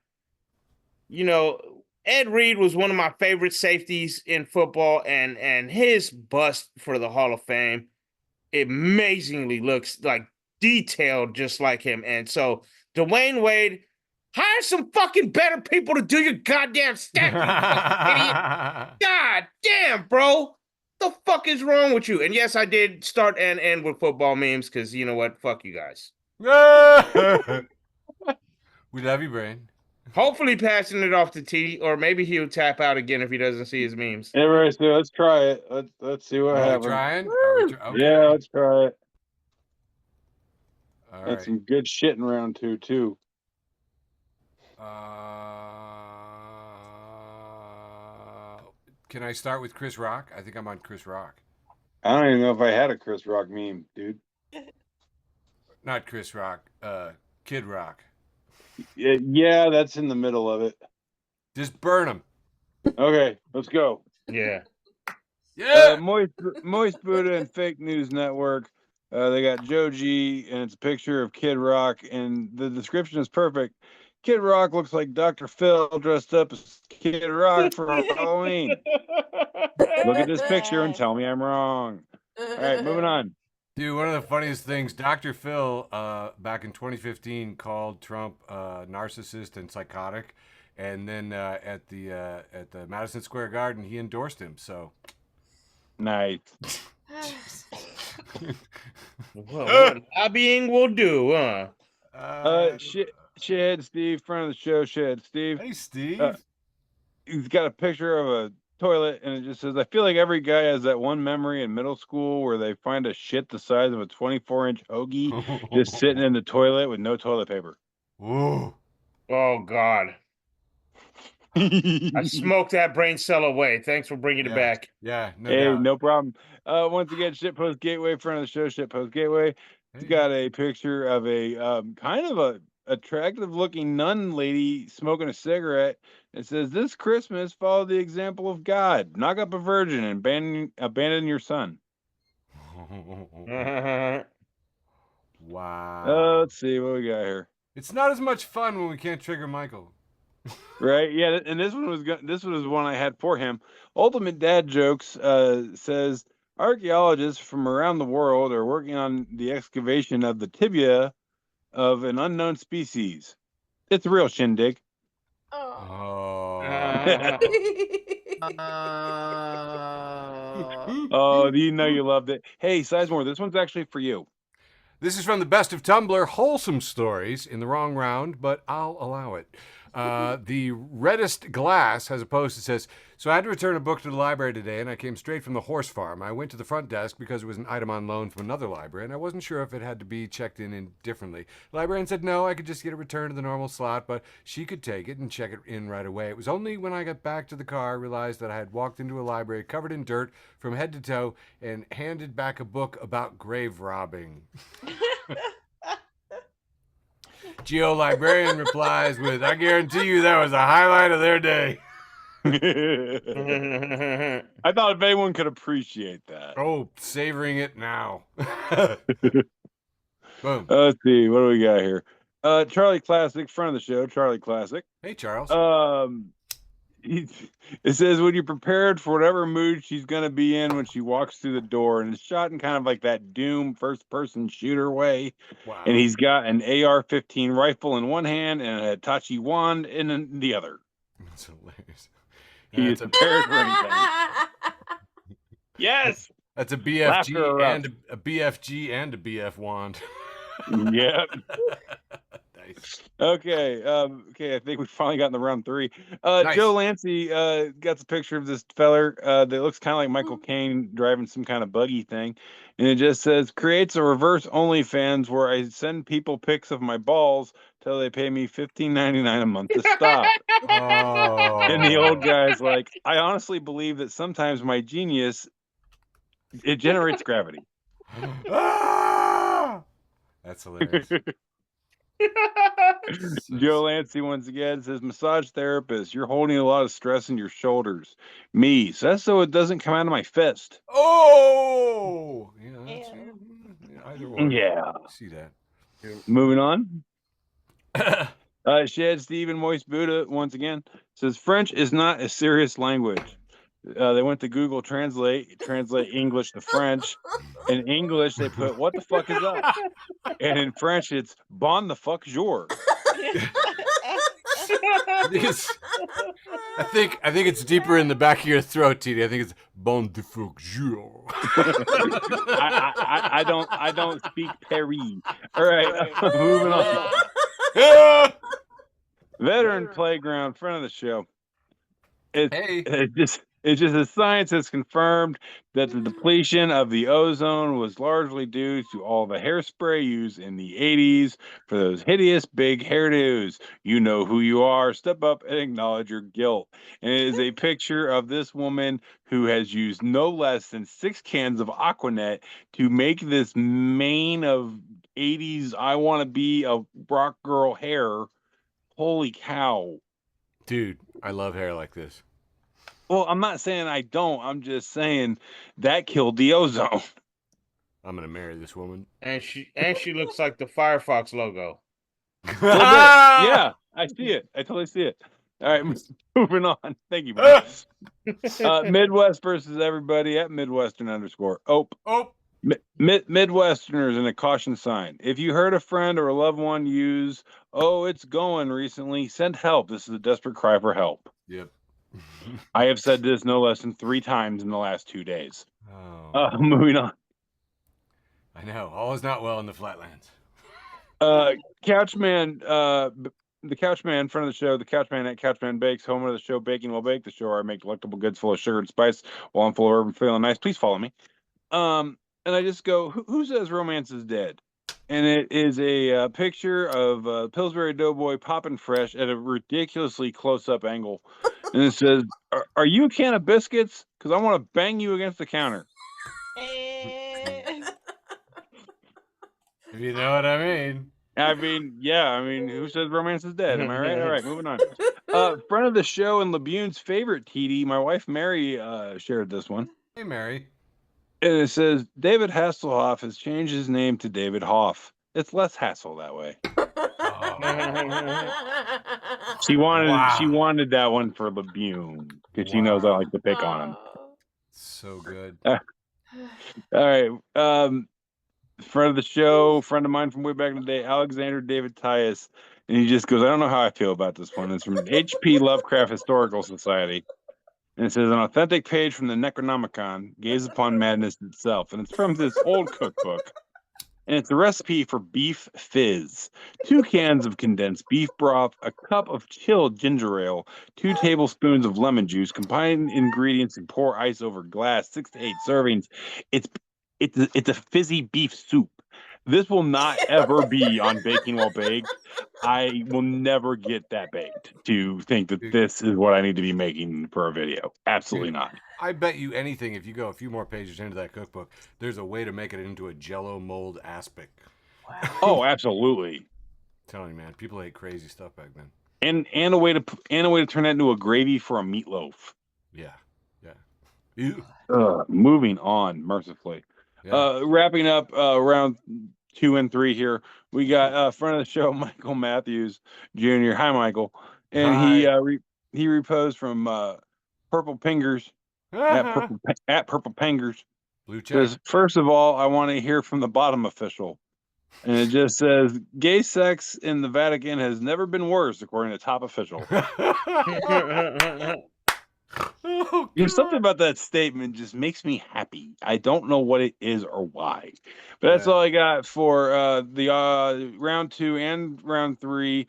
Reed was one of my favorite safeties in football, and his bust for the Hall of Fame amazingly looks like detailed just like him. And so Dwayne Wade, hire some fucking better people to do your goddamn statue, idiot. God damn, bro. The fuck is wrong with you? And yes, I did start and end with football memes because you know what? Fuck you guys. We love you, Brain. Hopefully passing it off to T, or maybe he'll tap out again if he doesn't see his memes. Hey, right, so let's try it. Let's see what happens. Trying? Okay. Yeah, let's try it. All That's right. some good shit in round two, too. Can I start with Chris Rock? I think I'm on Chris Rock. I don't even know if I had a Chris Rock meme, dude. Not Chris Rock. Kid Rock. Yeah, that's in the middle of it. Just burn him. Okay, let's go. Yeah. Yeah. Moist Buddha and Fake News Network. They got Joe G, and it's a picture of Kid Rock, and the description is perfect. Kid Rock looks like Dr. Phil dressed up as Kid Rock for Halloween. Look at this picture and tell me I'm wrong. All right, moving on. Dude, one of the funniest things, Dr. Phil, back in 2015, called Trump narcissist and psychotic, and then at the Madison Square Garden, he endorsed him. So Nice. What lobbying will do, huh? Shithead Steve, friend of the show, Shithead Steve. Hey, Steve. He's got a picture of a toilet, and it just says, I feel like every guy has that one memory in middle school where they find a shit the size of a 24-inch hoagie just sitting in the toilet with no toilet paper. Ooh. Oh, God. I smoked that brain cell away. Thanks for bringing it back. Yeah, no Hey, doubt. no problem. Once again, Shitpost Gateway, front of the show, Shitpost Gateway. He's got a picture of a kind of a attractive looking nun lady smoking a cigarette. It says, "This Christmas, follow the example of God. Knock up a virgin and abandon your son." Wow. Let's see what we got here. It's not as much fun when we can't trigger Michael. Right? Yeah, and this one was one I had for him. Ultimate Dad Jokes says archaeologists from around the world are working on the excavation of the tibia of an unknown species. It's a real shindig. Oh. Oh, you know you loved it. Hey, Sizemore, this one's actually for you. This is from the Best of Tumblr, wholesome stories in the wrong round, but I'll allow it. The Reddest Glass has a post that says, "So I had to return a book to the library today, and I came straight from the horse farm. I went to the front desk because it was an item on loan from another library, and I wasn't sure if it had to be checked in differently. The librarian said no, I could just get it returned to the normal slot, but she could take it and check it in right away. It was only when I got back to the car I realized that I had walked into a library covered in dirt from head to toe and handed back a book about grave robbing." Geo Librarian replies with, "I guarantee you that was a highlight of their day." I thought if anyone could appreciate that. Oh, savoring it now. Boom. Let's see, what do we got here? Charlie Classic, front of the show, Charlie Classic. Hey, Charles. It says, when you're prepared for whatever mood she's going to be in when she walks through the door, and it's shot in kind of like that Doom first-person shooter way. Wow. And he's got an AR-15 rifle in one hand and a Hitachi wand in the other. That's hilarious. He is prepared for anything. Yes! That's a BFG and a BFG and a BF wand. Yep. Nice. Okay. I think we finally got in the round 3. Nice. Joe Lancey got the picture of this feller that looks kind of like Michael Caine driving some kind of buggy thing, and it just says, "Creates a reverse OnlyFans where I send people pics of my balls till they pay me $15.99 a month to stop." Oh. And the old guy's like, "I honestly believe that sometimes my genius it generates gravity." Ah! That's hilarious. Joe Lancey once again says, "Massage therapist, you're holding a lot of stress in your shoulders. Me, says so it doesn't come out of my fist." Oh, yeah, that's, either one. Yeah. See that. Moving on. Shed Steven Moist Buddha once again says, "French is not a serious language." They went to Google Translate English to French. In English, they put, "What the fuck is up?" And in French, it's "Bon the fuck jour." I think it's deeper in the back of your throat, TD. I think it's "Bon de fuck jour." I don't speak Paris. All right, moving on. Veteran Playground, front of the show. It's just as science has confirmed that the depletion of the ozone was largely due to all the hairspray used in the 80s for those hideous big hairdos. You know who you are. Step up and acknowledge your guilt. And it is a picture of this woman who has used no less than 6 cans of Aquanet to make this mane of 80s I want to be a rock girl hair. Holy cow. Dude, I love hair like this. Well, I'm not saying I don't. I'm just saying that killed the ozone. I'm gonna marry this woman. And she looks like the Firefox logo. Yeah, I see it. I totally see it. All right, moving on. Thank you, man. Midwest versus everybody at Midwestern_. Midwesterners and a caution sign. If you heard a friend or a loved one use, "Oh, it's going" recently, send help. This is a desperate cry for help. Yep. I have said this no less than 3 times in the last 2 days. Oh. Moving on. I know. All is not well in the flatlands. Couchman, the Couchman, front of the show, the Couchman at Couchman Bakes, home of the show Baking Will Bake, the show where I make delectable goods full of sugar and spice while I'm full of herb and feeling nice. Please follow me. And I just go, who says romance is dead? and it is a picture of Pillsbury Doughboy popping fresh at a ridiculously close-up angle, and it says, "Are you a can of biscuits? Because I want to bang you against the counter." Eh. If you know what I mean. I mean, yeah. I mean, who says romance is dead? Am I right? All right, moving on. Friend of the show and Labune's favorite TD, my wife Mary, shared this one. Hey, Mary. And it says David Hasselhoff has changed his name to David Hoff. It's less hassle that way. She wanted that one for Labune because she knows I like to pick on him. So good. All right. Friend of the show, friend of mine from way back in the day, Alexander David Tyus. And he just goes, I don't know how I feel about this one. It's from H.P. Lovecraft Historical Society. And it says, an authentic page from the Necronomicon, gaze upon madness itself. And it's from this old cookbook. And it's a recipe for beef fizz. 2 cans of condensed beef broth, a cup of chilled ginger ale, 2 tablespoons of lemon juice, combine ingredients and pour ice over glass, 6 to 8 servings. It's a fizzy beef soup. This will not ever be on Baking While Baked. I will never get that baked to think that this is what I need to be making for a video. Absolutely not. I bet you anything, if you go a few more pages into that cookbook, there's a way to make it into a Jello mold aspic. Wow. Oh, absolutely. I'm telling you, man, people ate crazy stuff back then. And a way to turn that into a gravy for a meatloaf. Yeah. Ew. Moving on, mercifully. Yeah. Wrapping up round 2 and 3 here. We got friend of the show, Michael Matthews Jr. Hi, Michael. And Hi. he reposed from Purple Pingers at Purple Pingers. Blue check. Says, first of all, I want to hear from the bottom official. And it just says, gay sex in the Vatican has never been worse, according to top official. Oh, There's something about that statement just makes me happy. I don't know what it is or why. But that's all I got for the round 2 and round 3.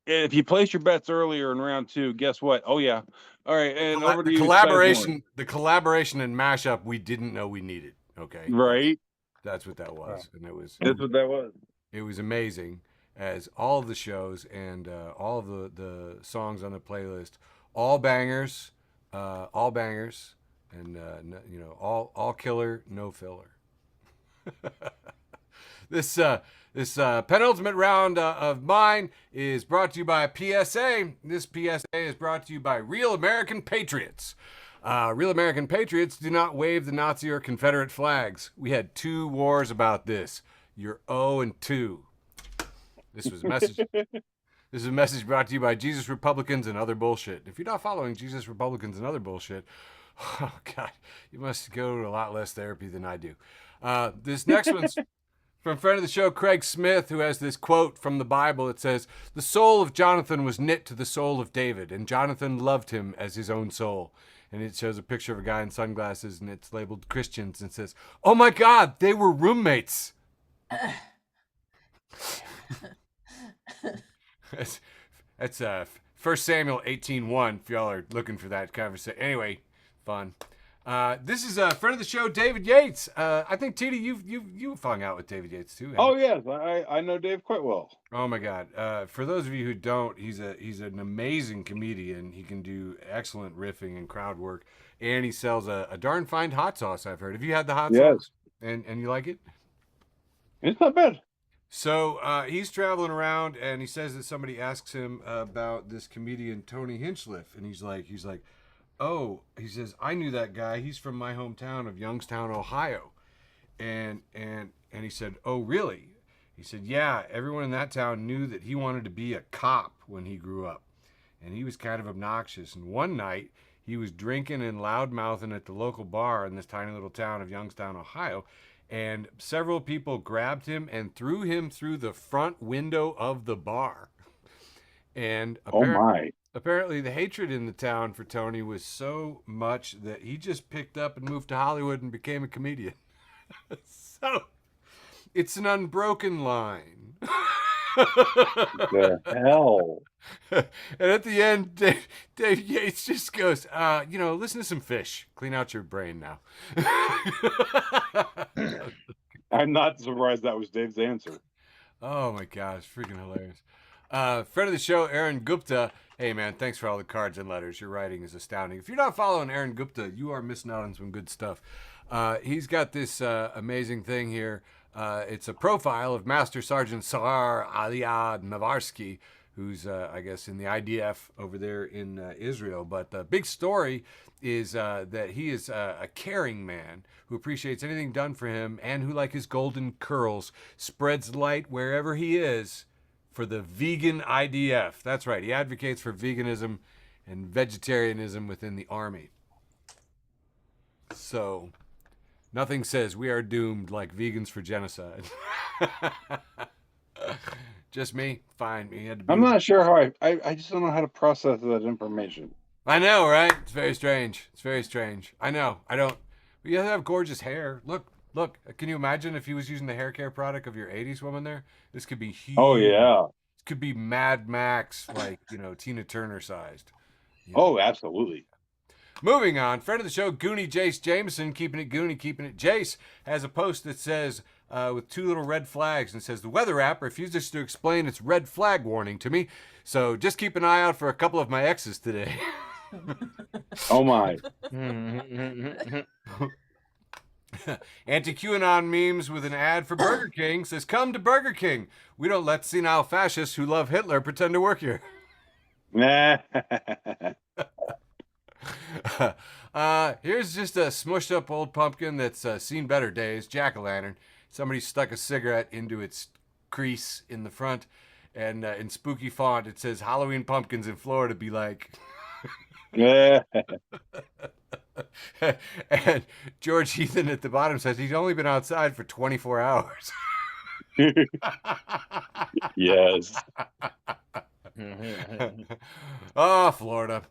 If you place your bets earlier in round 2, guess what? Oh, yeah. All right. And over to the you, collaboration and mashup we didn't know we needed. Okay. Right. That's what that was. And That's what that was. It was amazing, as all of the shows and all of the songs on the playlist, all bangers, and all killer, no filler. This penultimate round of mine is brought to you by PSA. This PSA is brought to you by Real American Patriots. Real American Patriots do not wave the Nazi or Confederate flags. We had 2 wars about this. You're 0-2. This was a message. This is a message brought to you by Jesus Republicans and other bullshit. If you're not following Jesus Republicans and other bullshit, oh God, you must go to a lot less therapy than I do. This next one's from friend of the show, Craig Smith, who has this quote from the Bible. It says, the soul of Jonathan was knit to the soul of David, and Jonathan loved him as his own soul. And it shows a picture of a guy in sunglasses, and it's labeled Christians, and says, oh my God, they were roommates. That's 1 Samuel 18:1, if y'all are looking for that conversation. Anyway, fun. This is a friend of the show, David Yates. I think, Tita, you've hung out with David Yates too. Oh yes, I know Dave quite well. Oh my God! For those of you who don't, he's an amazing comedian. He can do excellent riffing and crowd work, and he sells a darn fine hot sauce. I've heard. Have you had the hot sauce? And you like it? It's not bad. So he's traveling around, and he says that somebody asks him about this comedian Tony Hinchcliffe, and he's like, oh, he says, I knew that guy. He's from my hometown of Youngstown, Ohio. And he said, oh, really? He said, yeah, everyone in that town knew that he wanted to be a cop when he grew up. And he was kind of obnoxious. And one night, he was drinking and loud-mouthing at the local bar in this tiny little town of Youngstown, Ohio. And several people grabbed him and threw him through the front window of the bar. And apparently the hatred in the town for Tony was so much that he just picked up and moved to Hollywood and became a comedian. So it's an unbroken line. The hell? And at the end, Dave Yates just goes, listen to some Fish. Clean out your brain now. I'm not surprised that was Dave's answer. Oh my gosh, freaking hilarious. Friend of the show, Aaron Gupta. Hey man, thanks for all the cards and letters. Your writing is astounding. If you're not following Aaron Gupta, you are missing out on some good stuff. He's got this amazing thing here. It's a profile of Master Sergeant Sarar Aliyah Navarsky, who's, I guess, in the IDF over there in Israel. But the big story is that he is a caring man who appreciates anything done for him and who, like his golden curls, spreads light wherever he is for the vegan IDF. That's right. He advocates for veganism and vegetarianism within the Army. So, nothing says we are doomed like vegans for genocide. Just me? Fine. I'm not sure how I just don't know how to process that information. I know, right? It's very strange. It's very strange. I know. I don't. But you have gorgeous hair. Look. Can you imagine if he was using the hair care product of your 80s woman there? This could be huge. Oh, yeah. This could be Mad Max, like, Tina Turner sized. Oh, absolutely. Moving on, friend of the show, Goonie Jace Jameson, keeping it Goonie, keeping it Jace, has a post that says, with two little red flags, and says, the weather app refuses to explain its red flag warning to me, so just keep an eye out for a couple of my exes today. Oh, my. Anti-QAnon memes with an ad for Burger King says, come to Burger King. We don't let senile fascists who love Hitler pretend to work here. Here's just a smushed up old pumpkin that's seen better days, jack-o'-lantern. Somebody stuck a cigarette into its crease in the front, and in spooky font it says Halloween pumpkins in Florida be like. Yeah. And George Heathen at the bottom says he's only been outside for 24 hours. Yes. Oh, Florida.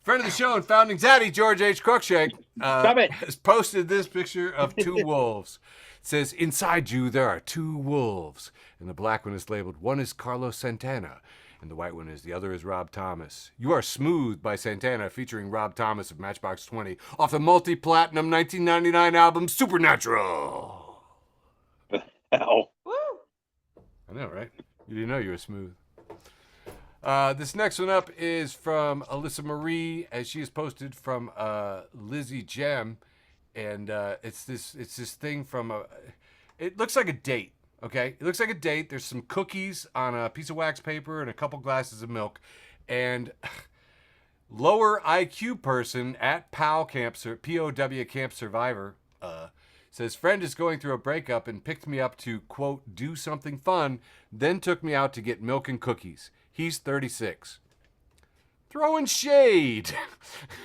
Friend of the show and founding zaddy, George H. Cruikshank, has posted this picture of two wolves. It says, inside you there are two wolves. And the black one is labeled, one is Carlos Santana, and the white one is, the other is Rob Thomas. You Are Smooth by Santana, featuring Rob Thomas of Matchbox 20, off the multi-platinum 1999 album Supernatural. Hell. Woo! I know, right? You didn't know you were smooth. This next one up is from Alyssa Marie, as she is posted from Lizzie Gem, and it's this thing from it looks like a date. Okay, it looks like a date. There's some cookies on a piece of wax paper and a couple glasses of milk, and lower IQ person at POW Camp Survivor says, friend is going through a breakup and picked me up to, quote, do something fun, then took me out to get milk and cookies. He's 36. Throwing shade.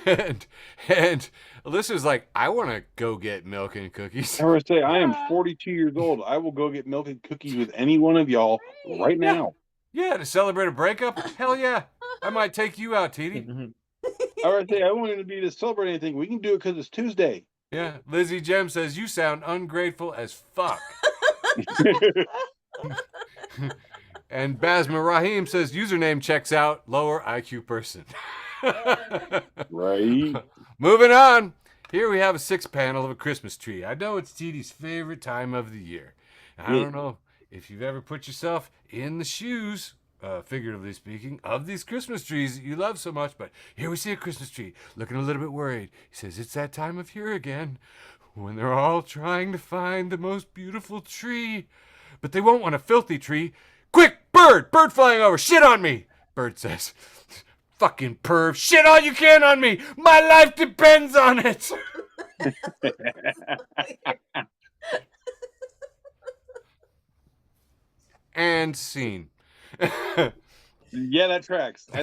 and Alyssa's like, I want to go get milk and cookies. I was say, I am 42 years old. I will go get milk and cookies with any one of y'all right now. Yeah, to celebrate a breakup? Hell yeah. I might take you out, TD. I would say, I don't want to be to celebrate anything. We can do it because it's Tuesday. Yeah, Lizzie Gem says, you sound ungrateful as fuck. And Basma Rahim says, username checks out, lower IQ person. Right. Moving on. Here we have a 6-panel of a Christmas tree. I know it's TD's favorite time of the year. I don't know if you've ever put yourself in the shoes, figuratively speaking, of these Christmas trees that you love so much, but here we see a Christmas tree looking a little bit worried. He says, it's that time of year again when they're all trying to find the most beautiful tree, but they won't want a filthy tree. Quick, bird flying over, shit on me. Bird says, fucking perv, shit all you can on me. My life depends on it. And scene. Yeah, that tracks. I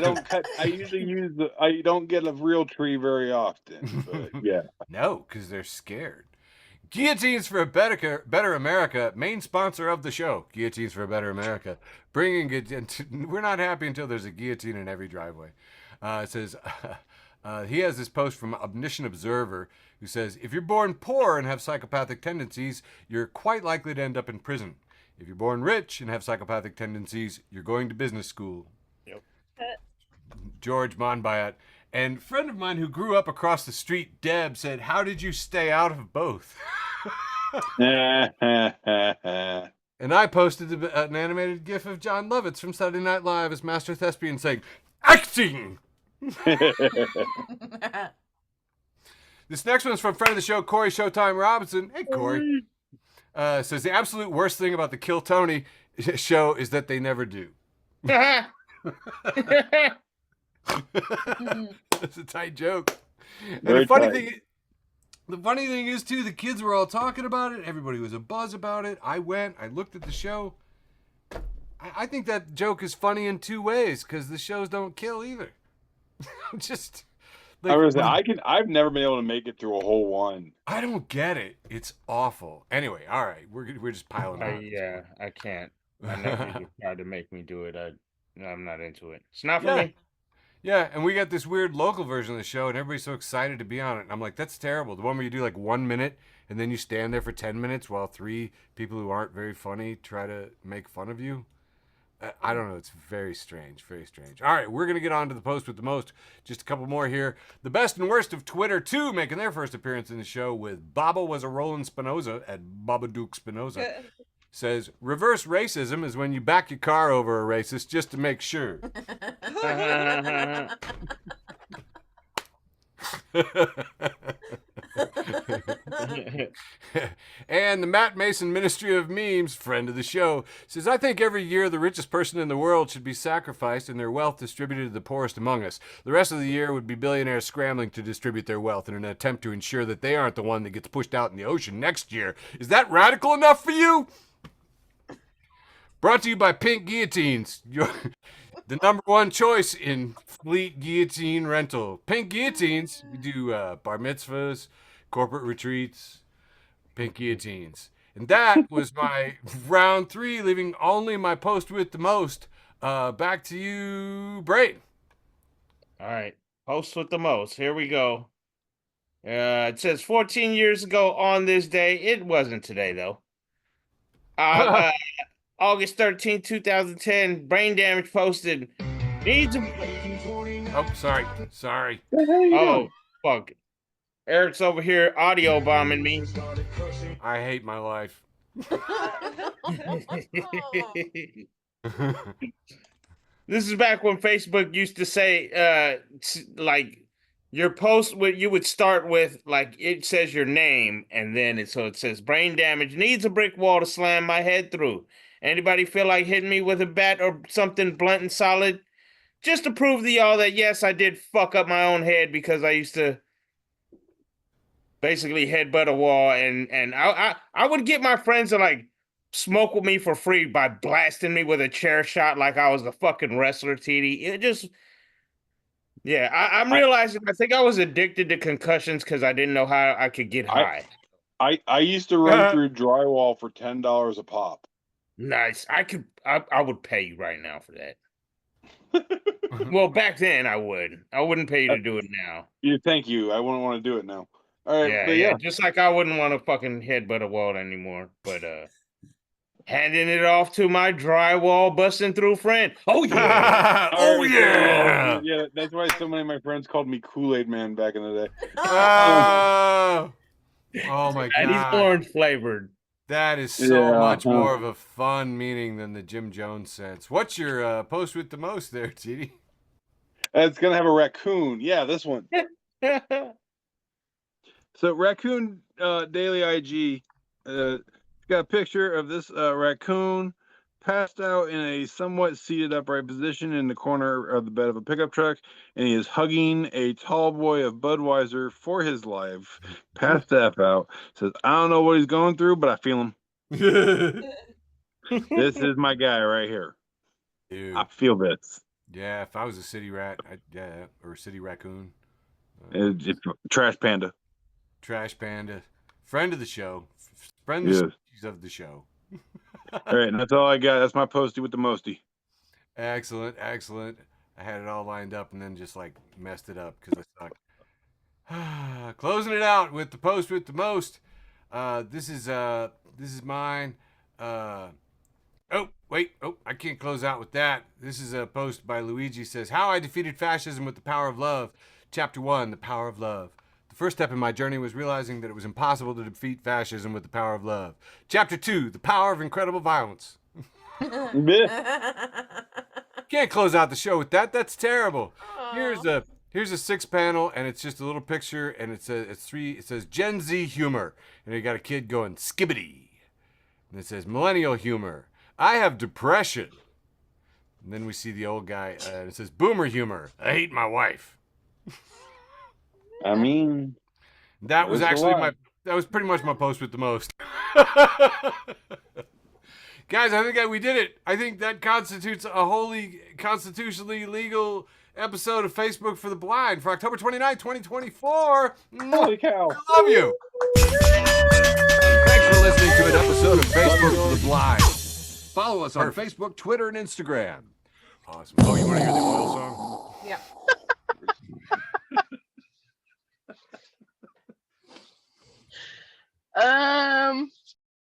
don't get a real tree very often, but yeah. No, because they're scared. Guillotines for a Better America, main sponsor of the show. Guillotines for a Better America. We're not happy until there's a guillotine in every driveway. It says, he has this post from Omniscient Observer who says, if you're born poor and have psychopathic tendencies, you're quite likely to end up in prison. If you're born rich and have psychopathic tendencies, you're going to business school. Yep. George Monbiot. And a friend of mine who grew up across the street, Deb, said, how did you stay out of both? And I posted an animated GIF of John Lovitz from Saturday Night Live as Master Thespian saying, "Acting!" This next one's from friend of the show, Corey Showtime Robinson. Hey, Corey. Says, the absolute worst thing about the Kill Tony show is that they never do. That's a tight joke. And the funny thing is, too, the kids were all talking about it. Everybody was a buzz about it. I went. I looked at the show. I think that joke is funny in two ways because the shows don't kill either. Just... I've never been able to make it through a whole one. I don't get it. It's awful. Anyway, all right, we're just piling on. Yeah, I can't. I never you tried to make me do it. I'm not into it. It's not for me. Yeah, and we got this weird local version of the show, and everybody's so excited to be on it. And I'm like, that's terrible. The one where you do like 1 minute, and then you stand there for 10 minutes while 3 people who aren't very funny try to make fun of you. I don't know. It's very strange. Very strange. All right, we're going to get on to the post with the most. Just a couple more here. The best and worst of Twitter, too, making their first appearance in the show with Baba was a Roland Spinoza at Babadook Spinoza. Says, reverse racism is when you back your car over a racist just to make sure. And the Matt Mason Ministry of Memes, friend of the show, says, I think every year the richest person in the world should be sacrificed and their wealth distributed to the poorest among us. The rest of the year would be billionaires scrambling to distribute their wealth in an attempt to ensure that they aren't the one that gets pushed out in the ocean next year. Is that radical enough for you? Brought to you by Pink Guillotines, the number one choice in fleet guillotine rental. Pink Guillotines, we do bar mitzvahs, corporate retreats, Pink Guillotines. And that was my round 3, leaving only my post with the most. Back to you, Braden. All right, post with the most. Here we go. It says 14 years ago on this day. It wasn't today, though. August 13, 2010, Brain Damage posted, needs a... Oh, sorry. Oh, fuck. Eric's over here audio bombing me. I hate my life. This is back when Facebook used to say, like, your post, you would start with, like, it says your name, and then it says, Brain Damage needs a brick wall to slam my head through. Anybody feel like hitting me with a bat or something blunt and solid? Just to prove to y'all that, yes, I did fuck up my own head because I used to basically headbutt a wall. And I would get my friends to, like, smoke with me for free by blasting me with a chair shot like I was a fucking wrestler, TD. It just... Yeah, I'm realizing I think I was addicted to concussions because I didn't know how I could get high. I used to run through drywall for $10 a pop. Nice. I would pay you right now for that. Well, back then I would. I wouldn't pay you to do it now. Thank you. I wouldn't want to do it now. All right, yeah. Just like I wouldn't want to fucking headbutt a wall anymore. But handing it off to my drywall busting through friend. Oh yeah. Oh yeah. Yeah, that's why so many of my friends called me Kool-Aid Man back in the day. Oh my god. And he's orange flavored. That is so much more of a fun meaning than the Jim Jones sense. What's your post with the most there, TD? It's gonna have a raccoon. Yeah, this one. So Raccoon Daily IG got a picture of this raccoon passed out in a somewhat seated upright position in the corner of the bed of a pickup truck, and he is hugging a tall boy of Budweiser for his life. Passed the F out. Says, I don't know what he's going through, but I feel him. This is my guy right here. Dude. I feel this. Yeah, if I was a city rat, or city raccoon. It's Trash Panda. Trash Panda. Friend of the show. Friend of the show. All right, and that's all I got. That's my postie with the mostie. Excellent. I had it all lined up and then just like messed it up because I suck. Closing it out with the post with the most. This is mine. I can't close out with that. This is a post by Luigi. Says, how I defeated fascism with the power of love. Chapter 1, the power of love. The first step in my journey was realizing that it was impossible to defeat fascism with the power of love. Chapter 2, the power of incredible violence. Can't close out the show with that. That's terrible. Here's a 6-panel, and it's just a little picture, and it says Gen Z humor, and you got a kid going skibbity, and it says millennial humor. I have depression. And then we see the old guy, and it says boomer humor. I hate my wife. I mean, that was actually that was pretty much my post with the most. Guys, I think we did it. I think that constitutes a wholly constitutionally legal episode of Facebook for the Blind for October 29th, 2024. Holy cow. I love you. Thanks for listening to an episode of Facebook for the Blind. Follow us on Facebook, Twitter, and Instagram. Awesome. Oh, you want to hear the oil song? Yeah.